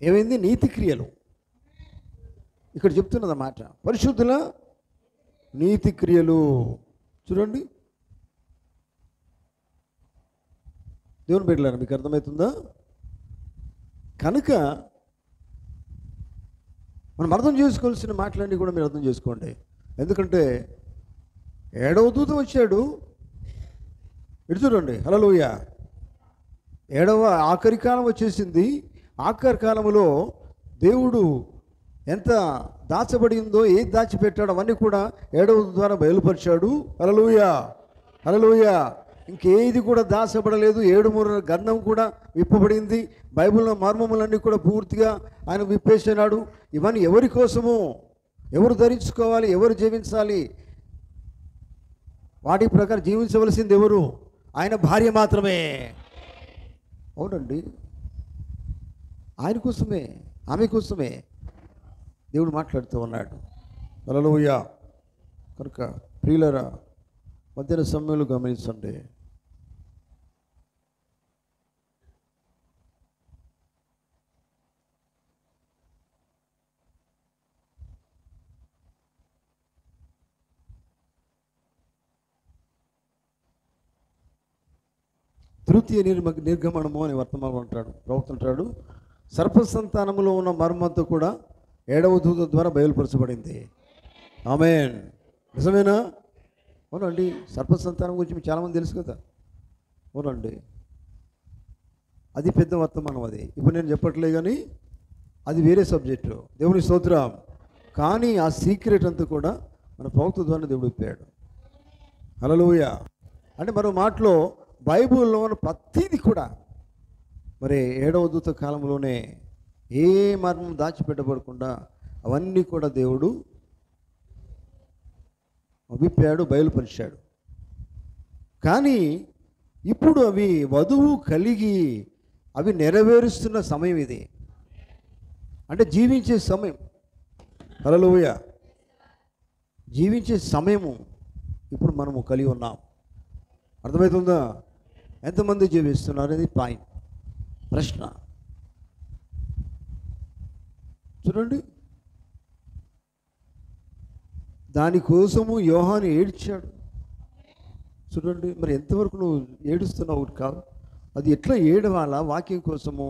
A: ఏమైంది? నీతి క్రియలు. ఇక్కడ చెప్తున్నది మాట, పరిశుద్ధుల నీతి క్రియలు. చూడండి, దేవుని బిడ్డలారా, మీకు అర్థమవుతుందా? కనుక మనం అర్థం చేసుకోవాల్సిన మాటలన్నీ కూడా మీరు అర్థం చేసుకోండి. ఎందుకంటే 7వ దూత వచ్చాడు. ఇటు చూడండి, హల్లెలూయా. 7వ ఆఖరి కాలం వచ్చేసింది. ఆఖరి కాలంలో దేవుడు ఎంత దాచబడి ఉందో, ఏది దాచిపెట్టాడో అవన్నీ కూడా 7వ ద్వారా బయలుపరిచాడు. హల్లెలూయా, హల్లెలూయా. ఇంకేది కూడా దాచబడలేదు. 7 మూరల గంధం కూడా విప్పబడింది. బైబిల్లో మర్మములన్నీ కూడా పూర్తిగా ఆయన విప్పేసినాడు. ఇవన్నీ ఎవరి కోసము? ఎవరు ధరించుకోవాలి? ఎవరు జీవించాలి? వాటి ప్రకారం జీవించవలసింది ఎవరు? ఆయన భార్య మాత్రమే. అవునండి, ఆయన కోసమే, ఆమె కోసమే దేవుడు మాట్లాడుతూ ఉన్నాడు. హల్లెలూయా. కనుక ప్రియులారా, మధ్యాహ్న సమయంలో గమనించండి. తృతీయ నిర్గమనము అని వర్తమానం అంటాడు, ప్రవక్త అంటాడు. సర్పసంతానములో ఉన్న మర్మంతో కూడా 7వ దూత ద్వారా బయలుపరచబడింది. ఆమేన్. నిజమేనా? అవునండి. సర్పసంతానం గురించి మీకు చాలామంది తెలుసు కదా. అవునండి, అది పెద్ద వర్తమానం. అది ఇప్పుడు నేను చెప్పట్లే, కానీ అది వేరే సబ్జెక్టు. దేవుని స్తోత్రం. కానీ ఆ సీక్రెట్ అంతా కూడా మన ప్రవక్త ద్వారా దేవుడు ఇప్పాడు. హల్లెలూయా. అంటే మరో మాటలో బైబిల్లో ఉన్న ప్రతిదీ కూడా మరి 7వ దూత కాలంలోనే ఏ మర్మం దాచిపెట్టబడకుండా అవన్నీ కూడా దేవుడు విప్పాడు, బయలుపరిచాడు. కానీ ఇప్పుడు అవి వధువు కలిగి అవి నెరవేరుస్తున్న సమయం ఇది. అంటే జీవించే సమయం. హల్లెలూయా. జీవించే సమయము ఇప్పుడు మనము కలిగి ఉన్నాం. అర్థమవుతుందా? ఎంతమంది జీవిస్తున్నారు అనేది పాయింట్, ప్రశ్న. చూడండి, దానికోసము యోహాను ఏడ్చాడు. చూడండి, మరి ఎంతవరకు నువ్వు ఏడుస్తున్నావు కాదు, అది ఎట్లా ఏడవాలా? వాక్యం కోసము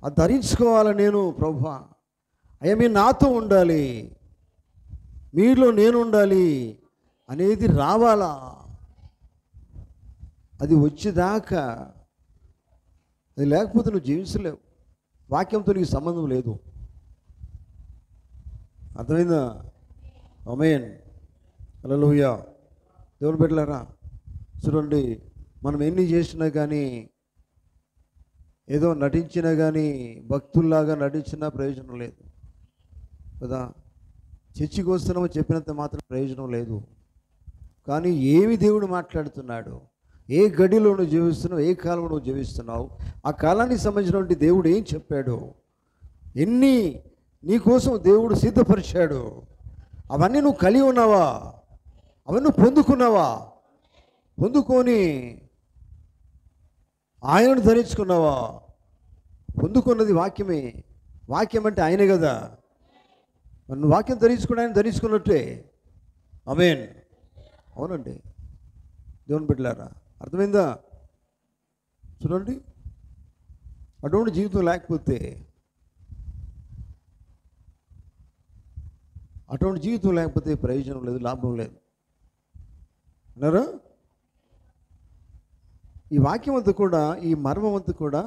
A: అది ధరించుకోవాలా. నేను ప్రభువా, అయ్యా మీరు నాతో ఉండాలి, మీలో నేను ఉండాలి అనేది రావాలా. అది వచ్చేదాకా అది లేకపోతే నువ్వు జీవించలేవు. వాక్యంతో నీకు సంబంధం లేదు. అర్థమైందా? ఆమేన్. హల్లెలూయా. దేవుని బిడ్డలారా, చూడండి, మనం ఎన్ని చేసినా కానీ, ఏదో నటించినా కానీ, భక్తుల్లాగా నటించినా ప్రయోజనం లేదు కదా. చర్చికి వస్తున్నామో చెప్పినంత మాత్రం ప్రయోజనం లేదు. కానీ ఏమి దేవుడు మాట్లాడుతున్నాడు, ఏ గడిలో నువ్వు జీవిస్తున్నావు, ఏ కాలంలో నువ్వు జీవిస్తున్నావు, ఆ కాలానికి సంబంధించినటువంటి దేవుడు ఏం చెప్పాడు, ఎన్ని నీకోసం దేవుడు సిద్ధపరిచాడు, అవన్నీ నువ్వు కలిగి ఉన్నావా, అవన్నీ పొందుకున్నావా, పొందుకొని ఆయనను ధరించుకున్నావా? పొందుకున్నది వాక్యమే. వాక్యం అంటే ఆయనే కదా. నువ్వు వాక్యం ధరించుకుని ఆయన ధరించుకున్నట్టే. ఆమేన్. అవునండి దేవుని బిడ్డలారా, అర్థమైందా? చూడండి, అటువంటి జీవితం లేకపోతే, అటువంటి జీవితం లేకపోతే ప్రయోజనం లేదు, లాభం లేదు. అన్నారా? ఈ వాక్యం అంతా కూడా, ఈ మర్మం అంతా కూడా,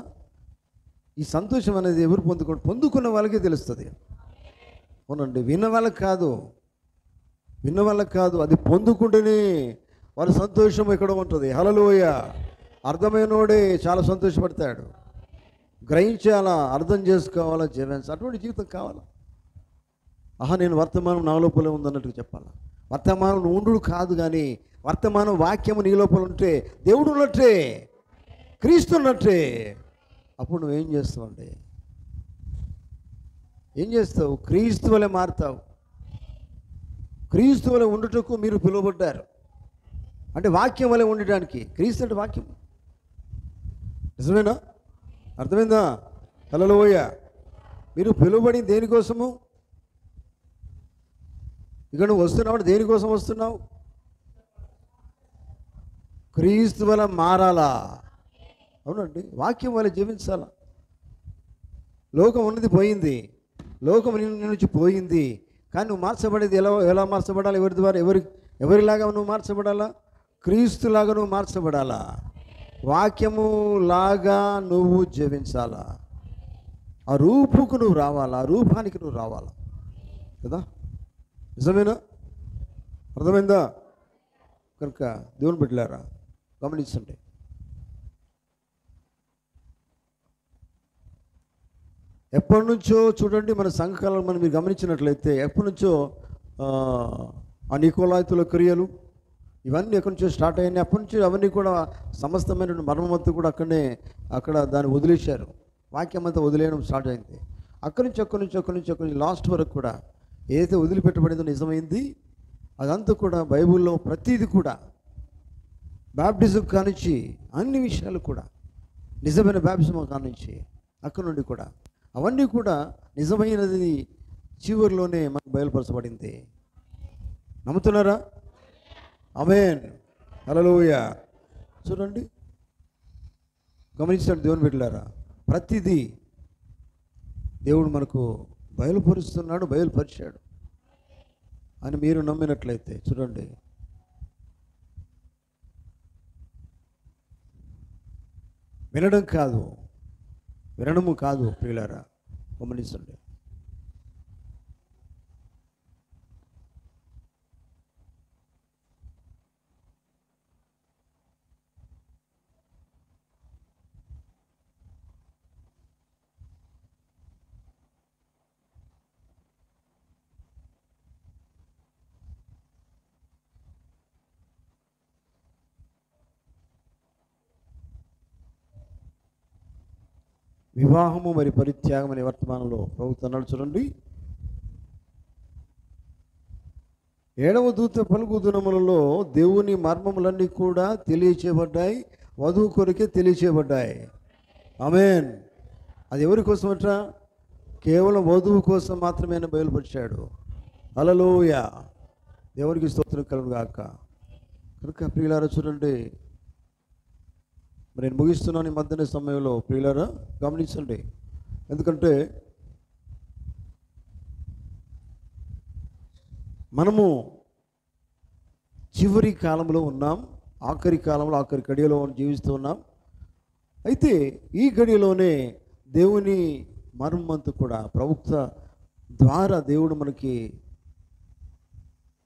A: ఈ సంతోషం అనేది ఎవరు పొందుకున్న వాళ్ళకే తెలుస్తుంది. అవునండి, విన్న వాళ్ళకి కాదు, విన్న వాళ్ళకి కాదు, అది పొందుకుంటేనే వాళ్ళ సంతోషం ఎక్కడ ఉంటుంది. హల్లెలూయా. అర్థమైనోడే చాలా సంతోషపడతాడు. గ్రహించాలా, అర్థం చేసుకోవాలా, జీవించాలి. అటువంటి జీవితం కావాలా. నేను వర్తమానం నా లోపల ఉందన్నట్టు చెప్పాలా. వర్తమానం ఉండు కాదు, కానీ వర్తమానం వాక్యము నీ లోపల ఉంటే దేవుడు ఉన్నట్టే, క్రీస్తు ఉన్నట్టే. అప్పుడు నువ్వేం చేస్తావు అండి? ఏం చేస్తావు? క్రీస్తు వలె మారుతావు. క్రీస్తు వలె ఉండుటకు మీరు పిలువబడ్డారు. అంటే వాక్యం వలె ఉండడానికి. క్రీస్తు అంటే వాక్యం. నిజమేనా? అర్థమైందా? హల్లెలూయా. మీరు పిలువబడి దేనికోసము? ఇక నువ్వు వస్తున్నావు, దేనికోసం వస్తున్నావు? క్రీస్తు వలె మారాలా. అవునండి, వాక్యం వల్ల జీవించాలా. లోకం ఉన్నది పోయింది, లోకం నిన్ను నుంచి పోయింది, కానీ నువ్వు మార్చబడేది ఎలా మార్చబడాలి? ఎవరి ద్వారా? ఎవరిలాగా నువ్వు మార్చబడాలా? క్రీస్తులాగా నువ్వు మార్చబడాలా. వాక్యము లాగా నువ్వు జీవించాలా. ఆ రూపుకు నువ్వు రావాలా, ఆ రూపానికి నువ్వు రావాలా కదా. నిజమేనా? అర్థమైందా? కనుక దేవుని బిడ్డలారా గమనించండి. ఎప్పటి నుంచో చూడండి, మన సంఘకాలంలో మనం మీరు గమనించినట్లయితే ఎప్పటి నుంచో ఆ నికోలాయితుల క్రియలు ఇవన్నీ ఎక్కడి నుంచో స్టార్ట్ అయ్యాయి. అప్పటి నుంచి అవన్నీ కూడా సమస్తమైన మర్మమంతా కూడా అక్కడ దాన్ని వదిలేశారు. వాక్యం అంతా వదిలేయడం స్టార్ట్ అయింది. అక్కడి నుంచి లాస్ట్ వరకు కూడా ఏదైతే వదిలిపెట్టబడిందో నిజమైంది, అదంతా కూడా బైబిల్లో ప్రతిదీ కూడా, బాప్టిజం కానించి అన్ని విషయాలు కూడా, నిజమైన బాప్టిజం కానించి అక్కడి నుండి కూడా అవన్నీ కూడా నిజమైనది చివరిలోనే మనకు బయలుపరచబడింది. నమ్ముతున్నారా? ఆమేన్. హల్లెలూయా. చూడండి, గమనించండి దేవుని బిడ్డలారా, ప్రతిదీ దేవుడు మనకు బయలుపరుస్తున్నాడు, బయలుపరిచాడు అని మీరు నమ్మినట్లయితే చూడండి, వినడము కాదు ప్రియులారా, గమనించండి. వివాహము మరి పరిత్యాగం అనే వర్తమానంలో ప్రభుత్వం చూడండి. 7వ దూత పలుకు దినములలో దేవుని మర్మములన్నీ కూడా తెలియచేయబడ్డాయి, వధువు కొరకే తెలియచేయబడ్డాయి. ఆమేన్. అది ఎవరి కోసం అట? కేవలం వధువు కోసం మాత్రమే ఆయన బయలుపరిచాడు. హల్లెలూయా. దేవునికి స్తోత్రం కలుగును గాక. కనుక ప్రియులారా చూడండి, మరి నేను ముగిస్తున్నాను ఈ మధ్యన సమయంలో. ప్రియులారా గమనించండి, ఎందుకంటే మనము చివరి కాలంలో ఉన్నాం, ఆఖరి కాలంలో, ఆఖరి గడియలో జీవిస్తూ ఉన్నాం. అయితే ఈ గడియలోనే దేవుని మర్మంతా కూడా ప్రవక్త ద్వారా దేవుడు మనకి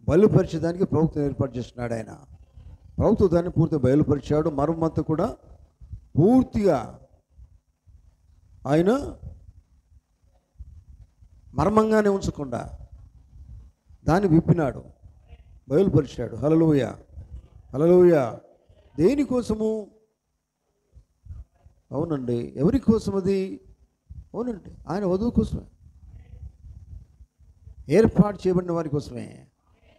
A: బయలుపరిచేదానికి ప్రవక్త ఏర్పాటు చేస్తున్నాడు. ఆయన ప్రవక్త దాన్ని పూర్తిగా బయలుపరిచాడు. మర్మంతా కూడా పూర్తిగా ఆయన మర్మంగానే ఉంచకుండా దాన్ని విప్పినాడు, బయలుపరిచాడు. హల్లెలూయా. హల్లెలూయా. దేనికోసము? అవునండి, ఎవరి కోసం అది? అవునండి, ఆయన వధువు కోసమే, ఏర్పాటు చేయబడిన వారి కోసమే.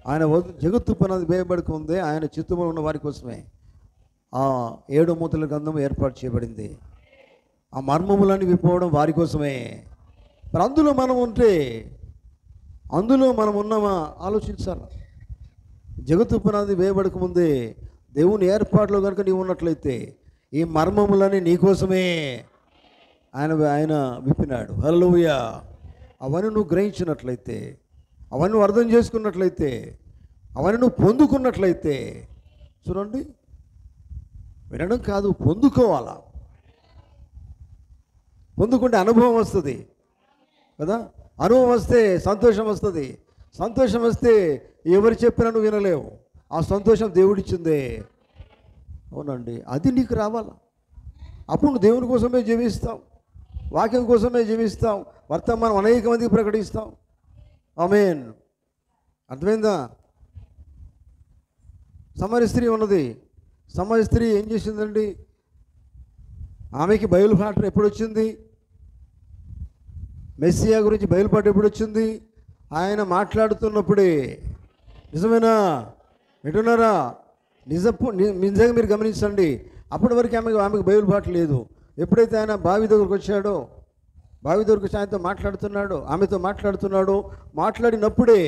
A: ఆయన జగత్తు పునాది వేయబడక ముందే ఆయన చిత్తములో ఉన్న వారి కోసమే ఆ 7 మూతల గ్రంథం ఏర్పాటు చేయబడింది. ఆ మర్మములన్నీ విప్పవడం వారి కోసమే. మరి అందులో మనం ఉంటే, అందులో మనం ఉన్నామా ఆలోచించాలి. జగత్తు పునాది వేయబడక ముందే దేవుని ఏర్పాటులో కనుక నీవు ఉన్నట్లయితే ఈ మర్మములన్నీ నీకోసమే ఆయన విప్పినాడు. హల్లెలూయా. అవన్నీ నువ్వు గ్రహించినట్లయితే, అవన్నీ నువ్వు అర్థం చేసుకున్నట్లయితే, అవన్నీ నువ్వు పొందుకున్నట్లయితే, చూడండి, వినడం కాదు, పొందుకోవాలా. పొందుకుంటే అనుభవం వస్తుంది కదా. అనుభవం వస్తే సంతోషం వస్తుంది. సంతోషం వస్తే ఎవరు చెప్పినా నువ్వు వినలేవు. ఆ సంతోషం దేవుడిచ్చిందే. అవునండి, అది నీకు రావాలా. అప్పుడు నువ్వు దేవుని కోసమే జీవిస్తావు, వాక్యం కోసమే జీవిస్తాం, వర్తమానం అనేక మందికి ప్రకటిస్తాం. ఆమేన్. అర్థమైందా? సమరయ స్త్రీ ఉన్నది. సమరయ స్త్రీ ఏం చేసిందండి? ఆమెకి బయలుపాటు ఎప్పుడు వచ్చింది? మెస్సియా గురించి బయలుపాటు ఎప్పుడు వచ్చింది? ఆయన మాట్లాడుతున్నప్పుడే. నిజమేనా? వింటున్నారా? నిజంగా మీరు గమనించండి. అప్పటి వరకు ఆమెకు బయలుపాటు లేదు. ఎప్పుడైతే ఆయన బావి దగ్గరకు వచ్చాడో, బావి దగ్గరకు వచ్చి ఆయనతో మాట్లాడుతున్నాడో, ఆమెతో మాట్లాడుతున్నాడో, మాట్లాడినప్పుడే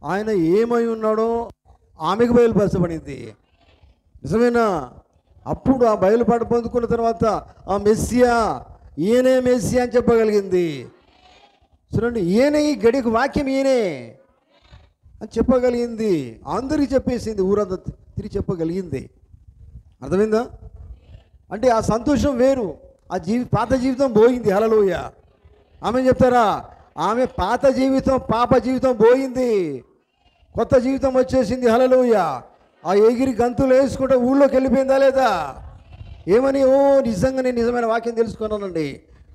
A: ఆయన ఏమై ఉన్నాడో ఆమెకు బయలుపరచబడింది. నిజమేనా? అప్పుడు ఆ బయలుపాటు పొందుకున్న తర్వాత ఆ మెస్సియా, ఈయనే మెస్సియా అని చెప్పగలిగింది. చూడండి, ఈయనే, ఈ గడికి వాక్యం ఈయనే అని చెప్పగలిగింది. అందరికీ చెప్పేసింది, ఊరంతా తిరిగి చెప్పగలిగింది. అర్థమైందా? అంటే ఆ సంతోషం వేరు. ఆ పాత జీవితం పోయింది. హల్లెలూయా. ఆమె చెప్తారా? ఆమె పాత జీవితం, పాప జీవితం పోయింది, కొత్త జీవితం వచ్చేసింది. హల్లెలూయా. ఆ ఎగిరి గంతులు వేసుకుంటే ఊళ్ళోకి వెళ్ళిపోయిందా లేదా? ఏమని? ఓ నిజంగా నేను నిజమైన వాక్యం తెలుసుకున్నానండి.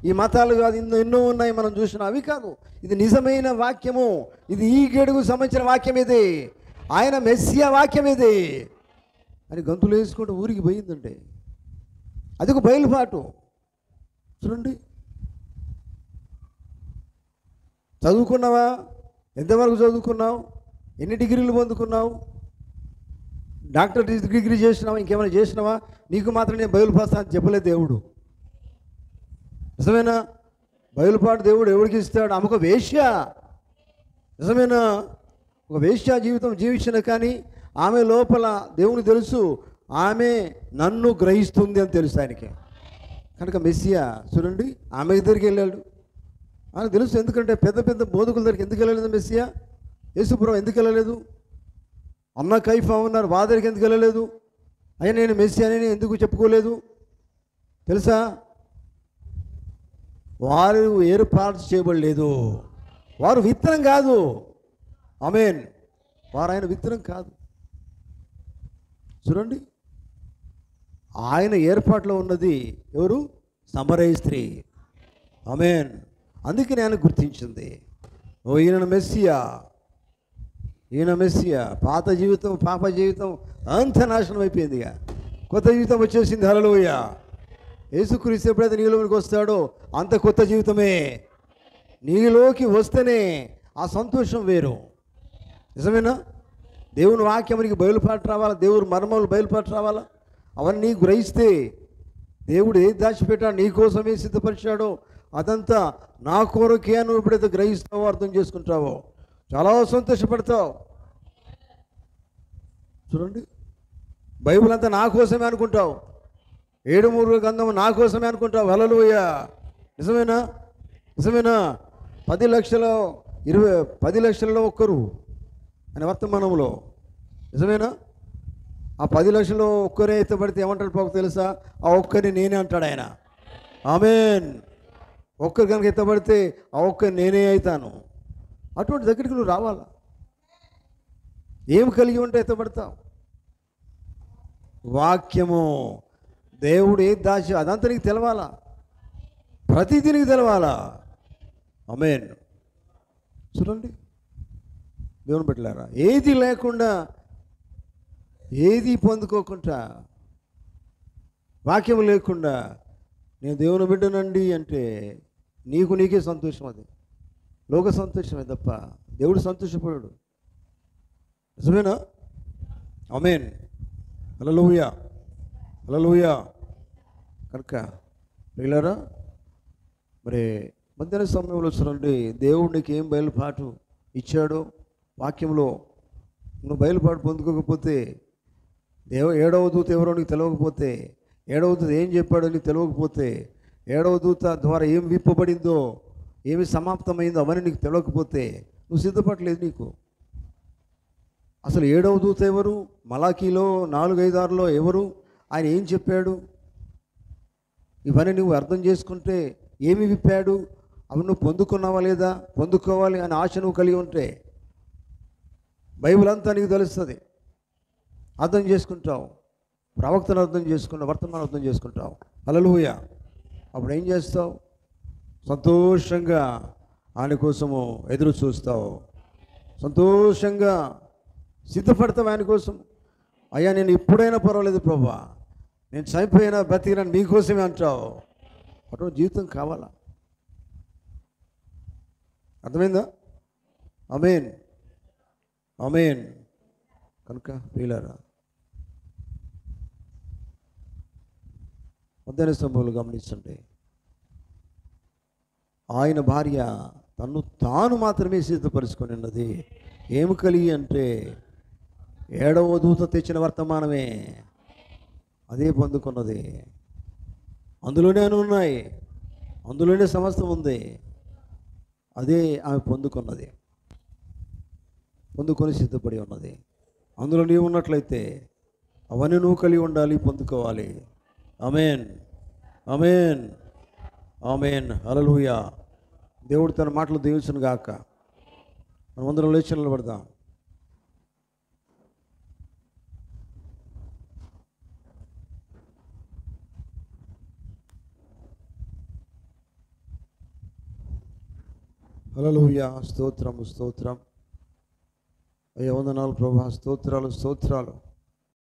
A: ఈ మతాలు కాదు, ఎన్నో ఉన్నాయి మనం చూసిన, అవి కాదు. ఇది నిజమైన వాక్యము. ఇది ఈ గడుగు సంబంధించిన వాక్యం, ఇది ఆయన మెస్సియా వాక్యం ఇది అని గంతులు వేసుకుంటూ ఊరికి పోయిందండి. అది ఒక బయలుపాటు. చూడండి, చదువుకున్నావా? ఎంతవరకు చదువుకున్నావు? ఎన్ని డిగ్రీలు పొందుకున్నావు? డాక్టర్ డిగ్రీ చేసినావా? ఇంకేమైనా చేసినావా? నీకు మాత్రం నేను బయలుపరుస్తా అని చెప్పలేదు దేవుడు. నిజమేనా? బయలుపాటు దేవుడు ఎవరికి ఇస్తాడు? ఆమె ఒక వేశ్య. నిజమేనా? ఒక వేశ్య జీవితం జీవించిన, కానీ ఆమె లోపల దేవునికి తెలుసు, ఆమె నన్ను గ్రహిస్తుంది అని తెలుసు ఆయనకి. కనుక మెస్సియా చూడండి ఆమె దగ్గరికి వెళ్ళాడు. ఆయనకు తెలుసు. ఎందుకంటే పెద్ద పెద్ద బోధకుల దగ్గరికి ఎందుకు వెళ్ళలేదు మెస్సియా? యేసుప్రభు ఎందుకు వెళ్ళలేదు? అన్న కైఫా ఉన్నారు, వారి దగ్గరికి ఎందుకు వెళ్ళలేదు? అయ్యా నేను మెస్సియాని ఎందుకు చెప్పుకోలేదు తెలుసా? వారు ఏర్పాటు చేయబడలేదు. వారు విత్తనం కాదు. ఆమేన్. వారు ఆయన విత్తనం కాదు. చూడండి, ఆయన ఏర్పాట్లో ఉన్నది ఎవరు? సమరయ స్త్రీ. ఆమేన్. అందుకే నేను గుర్తించింది, ఓ ఈయన మెస్సియా, ఈయన మెస్సియా. పాత జీవితం, పాప జీవితం అంత నాశనం అయిపోయింది, కొత్త జీవితం వచ్చేసింది. హల్లెలూయా. యేసుక్రీస్తు ఎప్పుడైతే నీలోకి వస్తాడో అంత కొత్త జీవితమే. నీలోకి వస్తేనే ఆ సంతోషం వేరు. నిజమేనా? దేవుని వాక్యానికి బయలుపాటు రావాలా, దేవుని మర్మములు బయలుపాటు రావాలా. అవన్నీ గ్రహిస్తే దేవుడు ఏది దాచిపెట్టాడు, నీ కోసమే సిద్ధపరిచాడో అదంతా నా కొరకే అని ఎప్పుడైతే గ్రహిస్తావో, అర్థం చేసుకుంటావో చాలా సంతోషపడతావు. చూడండి, బైబిల్ అంతా నా కోసమే అనుకుంటావు, 7 మూల గ్రంథం నా కోసమే అనుకుంటావు. హల్లెలూయా. నిజమేనా? నిజమేనా? 10 లక్షలలో ఒక్కరు అని వర్తమానంలో. నిజమేనా? ఆ 10 లక్షల్లో ఒక్కరే ఎత్తబడితే ఏమంటాడు పాపం తెలుసా? ఆ ఒక్కరిని నేనే అంటాడు ఆయన. ఆమేన్. ఒక్కరు కనుక ఎత్తబడితే ఆ ఒక్కరి నేనే అవుతాను. అటువంటి దగ్గరికి నువ్వు రావాలా. ఏం కలిగి ఉంటే ఎత్తబడతావు? వాక్యము. దేవుడు ఏది దాచి అదంతా నీకు తెలవాలా, ప్రతిదీ నీకు తెలవాలా. ఆమేన్. చూడండి, దేవుని బిడ్డలారా, ఏది లేకుండా ఏది పొందుకోకుండా, వాక్యం లేకుండా నేను దేవుని బిడ్డనండి అంటే నీకే సంతోషం. అది లోక సంతోషమే తప్ప దేవుడు సంతోషపడాడు. నిజమేనా? ఆమేన్. హల్లెలూయా, హల్లెలూయా. కనుక పిల్లరా, మరి మధ్యాహ్న సమయంలో చూడండి, దేవుడు నీకు ఏం బయలుపాటు ఇచ్చాడో వాక్యంలో నువ్వు బయలుపాటు పొందుకోకపోతే, ఏడవ దూత ఎవరో నీకు తెలియకపోతే, ఏడవ దూత ఏం చెప్పాడో నీకు తెలియకపోతే, ఏడవ దూత ద్వారా ఏం విప్పబడిందో, ఏమి సమాప్తమైందో అవన్నీ నీకు తెలియకపోతే నువ్వు సిద్ధపడలేదు. నీకు అసలు ఏడవ దూత ఎవరు, మలాకీలో 4-5-6లో ఎవరు, ఆయన ఏం చెప్పాడు, ఇవన్నీ నువ్వు అర్థం చేసుకుంటే ఏమి విప్పాడు, అవి నువ్వు పొందుకున్నావా లేదా, పొందుకోవాలి అనే ఆశ నువ్వు కలిగి ఉంటే బైబిల్ అంతా నీకు తెలుస్తుంది. అర్థం చేసుకుంటావు, ప్రవక్తను అర్థం చేసుకుంటావు, వర్తమానం అర్థం చేసుకుంటావు. హల్లెలూయా. అప్పుడు ఏం చేస్తావు? సంతోషంగా ఆయన కోసము ఎదురు చూస్తావు, సంతోషంగా సిద్ధపడతావు ఆయన కోసం. అయ్యా నేను ఎప్పుడైనా పర్వాలేదు ప్రభువా, నేను చనిపోయినా బ్రతికినా మీకోసమే అంటావు. అటువంటి జీవితం కావాలా? అర్థమైందా? ఆమేన్, ఆమేన్. కనుక ప్రియులారా, మధ్యాహ్న సమయంలో గమనించండి, ఆయన భార్య తన్ను తాను మాత్రమే సిద్ధపరుచుకొని ఉన్నది. ఏమి కలిగి అంటే ఏడవ దూత తెచ్చిన వర్తమానమే, అదే పొందుకున్నది. అందులోనే అని ఉన్నాయి, అందులోనే సమస్తం ఉంది. అదే ఆమె పొందుకున్నది, పొందుకొని సిద్ధపడి ఉన్నది. అందులో నీవు ఉన్నట్లయితే అవన్నీ నువ్వు కలిగి ఉండాలి, పొందుకోవాలి. ఆమేన్, ఆమేన్, ఆమేన్. హల్లెలూయా. దేవుడు తన మాటలు దీవించును గాక. మనం అందరం లేచి నిలబడదాం. హల్లెలూయా. స్తోత్రము, స్తోత్రం. అయ్యా వందనాలు ప్రభువా, స్తోత్రాలు, స్తోత్రాలు.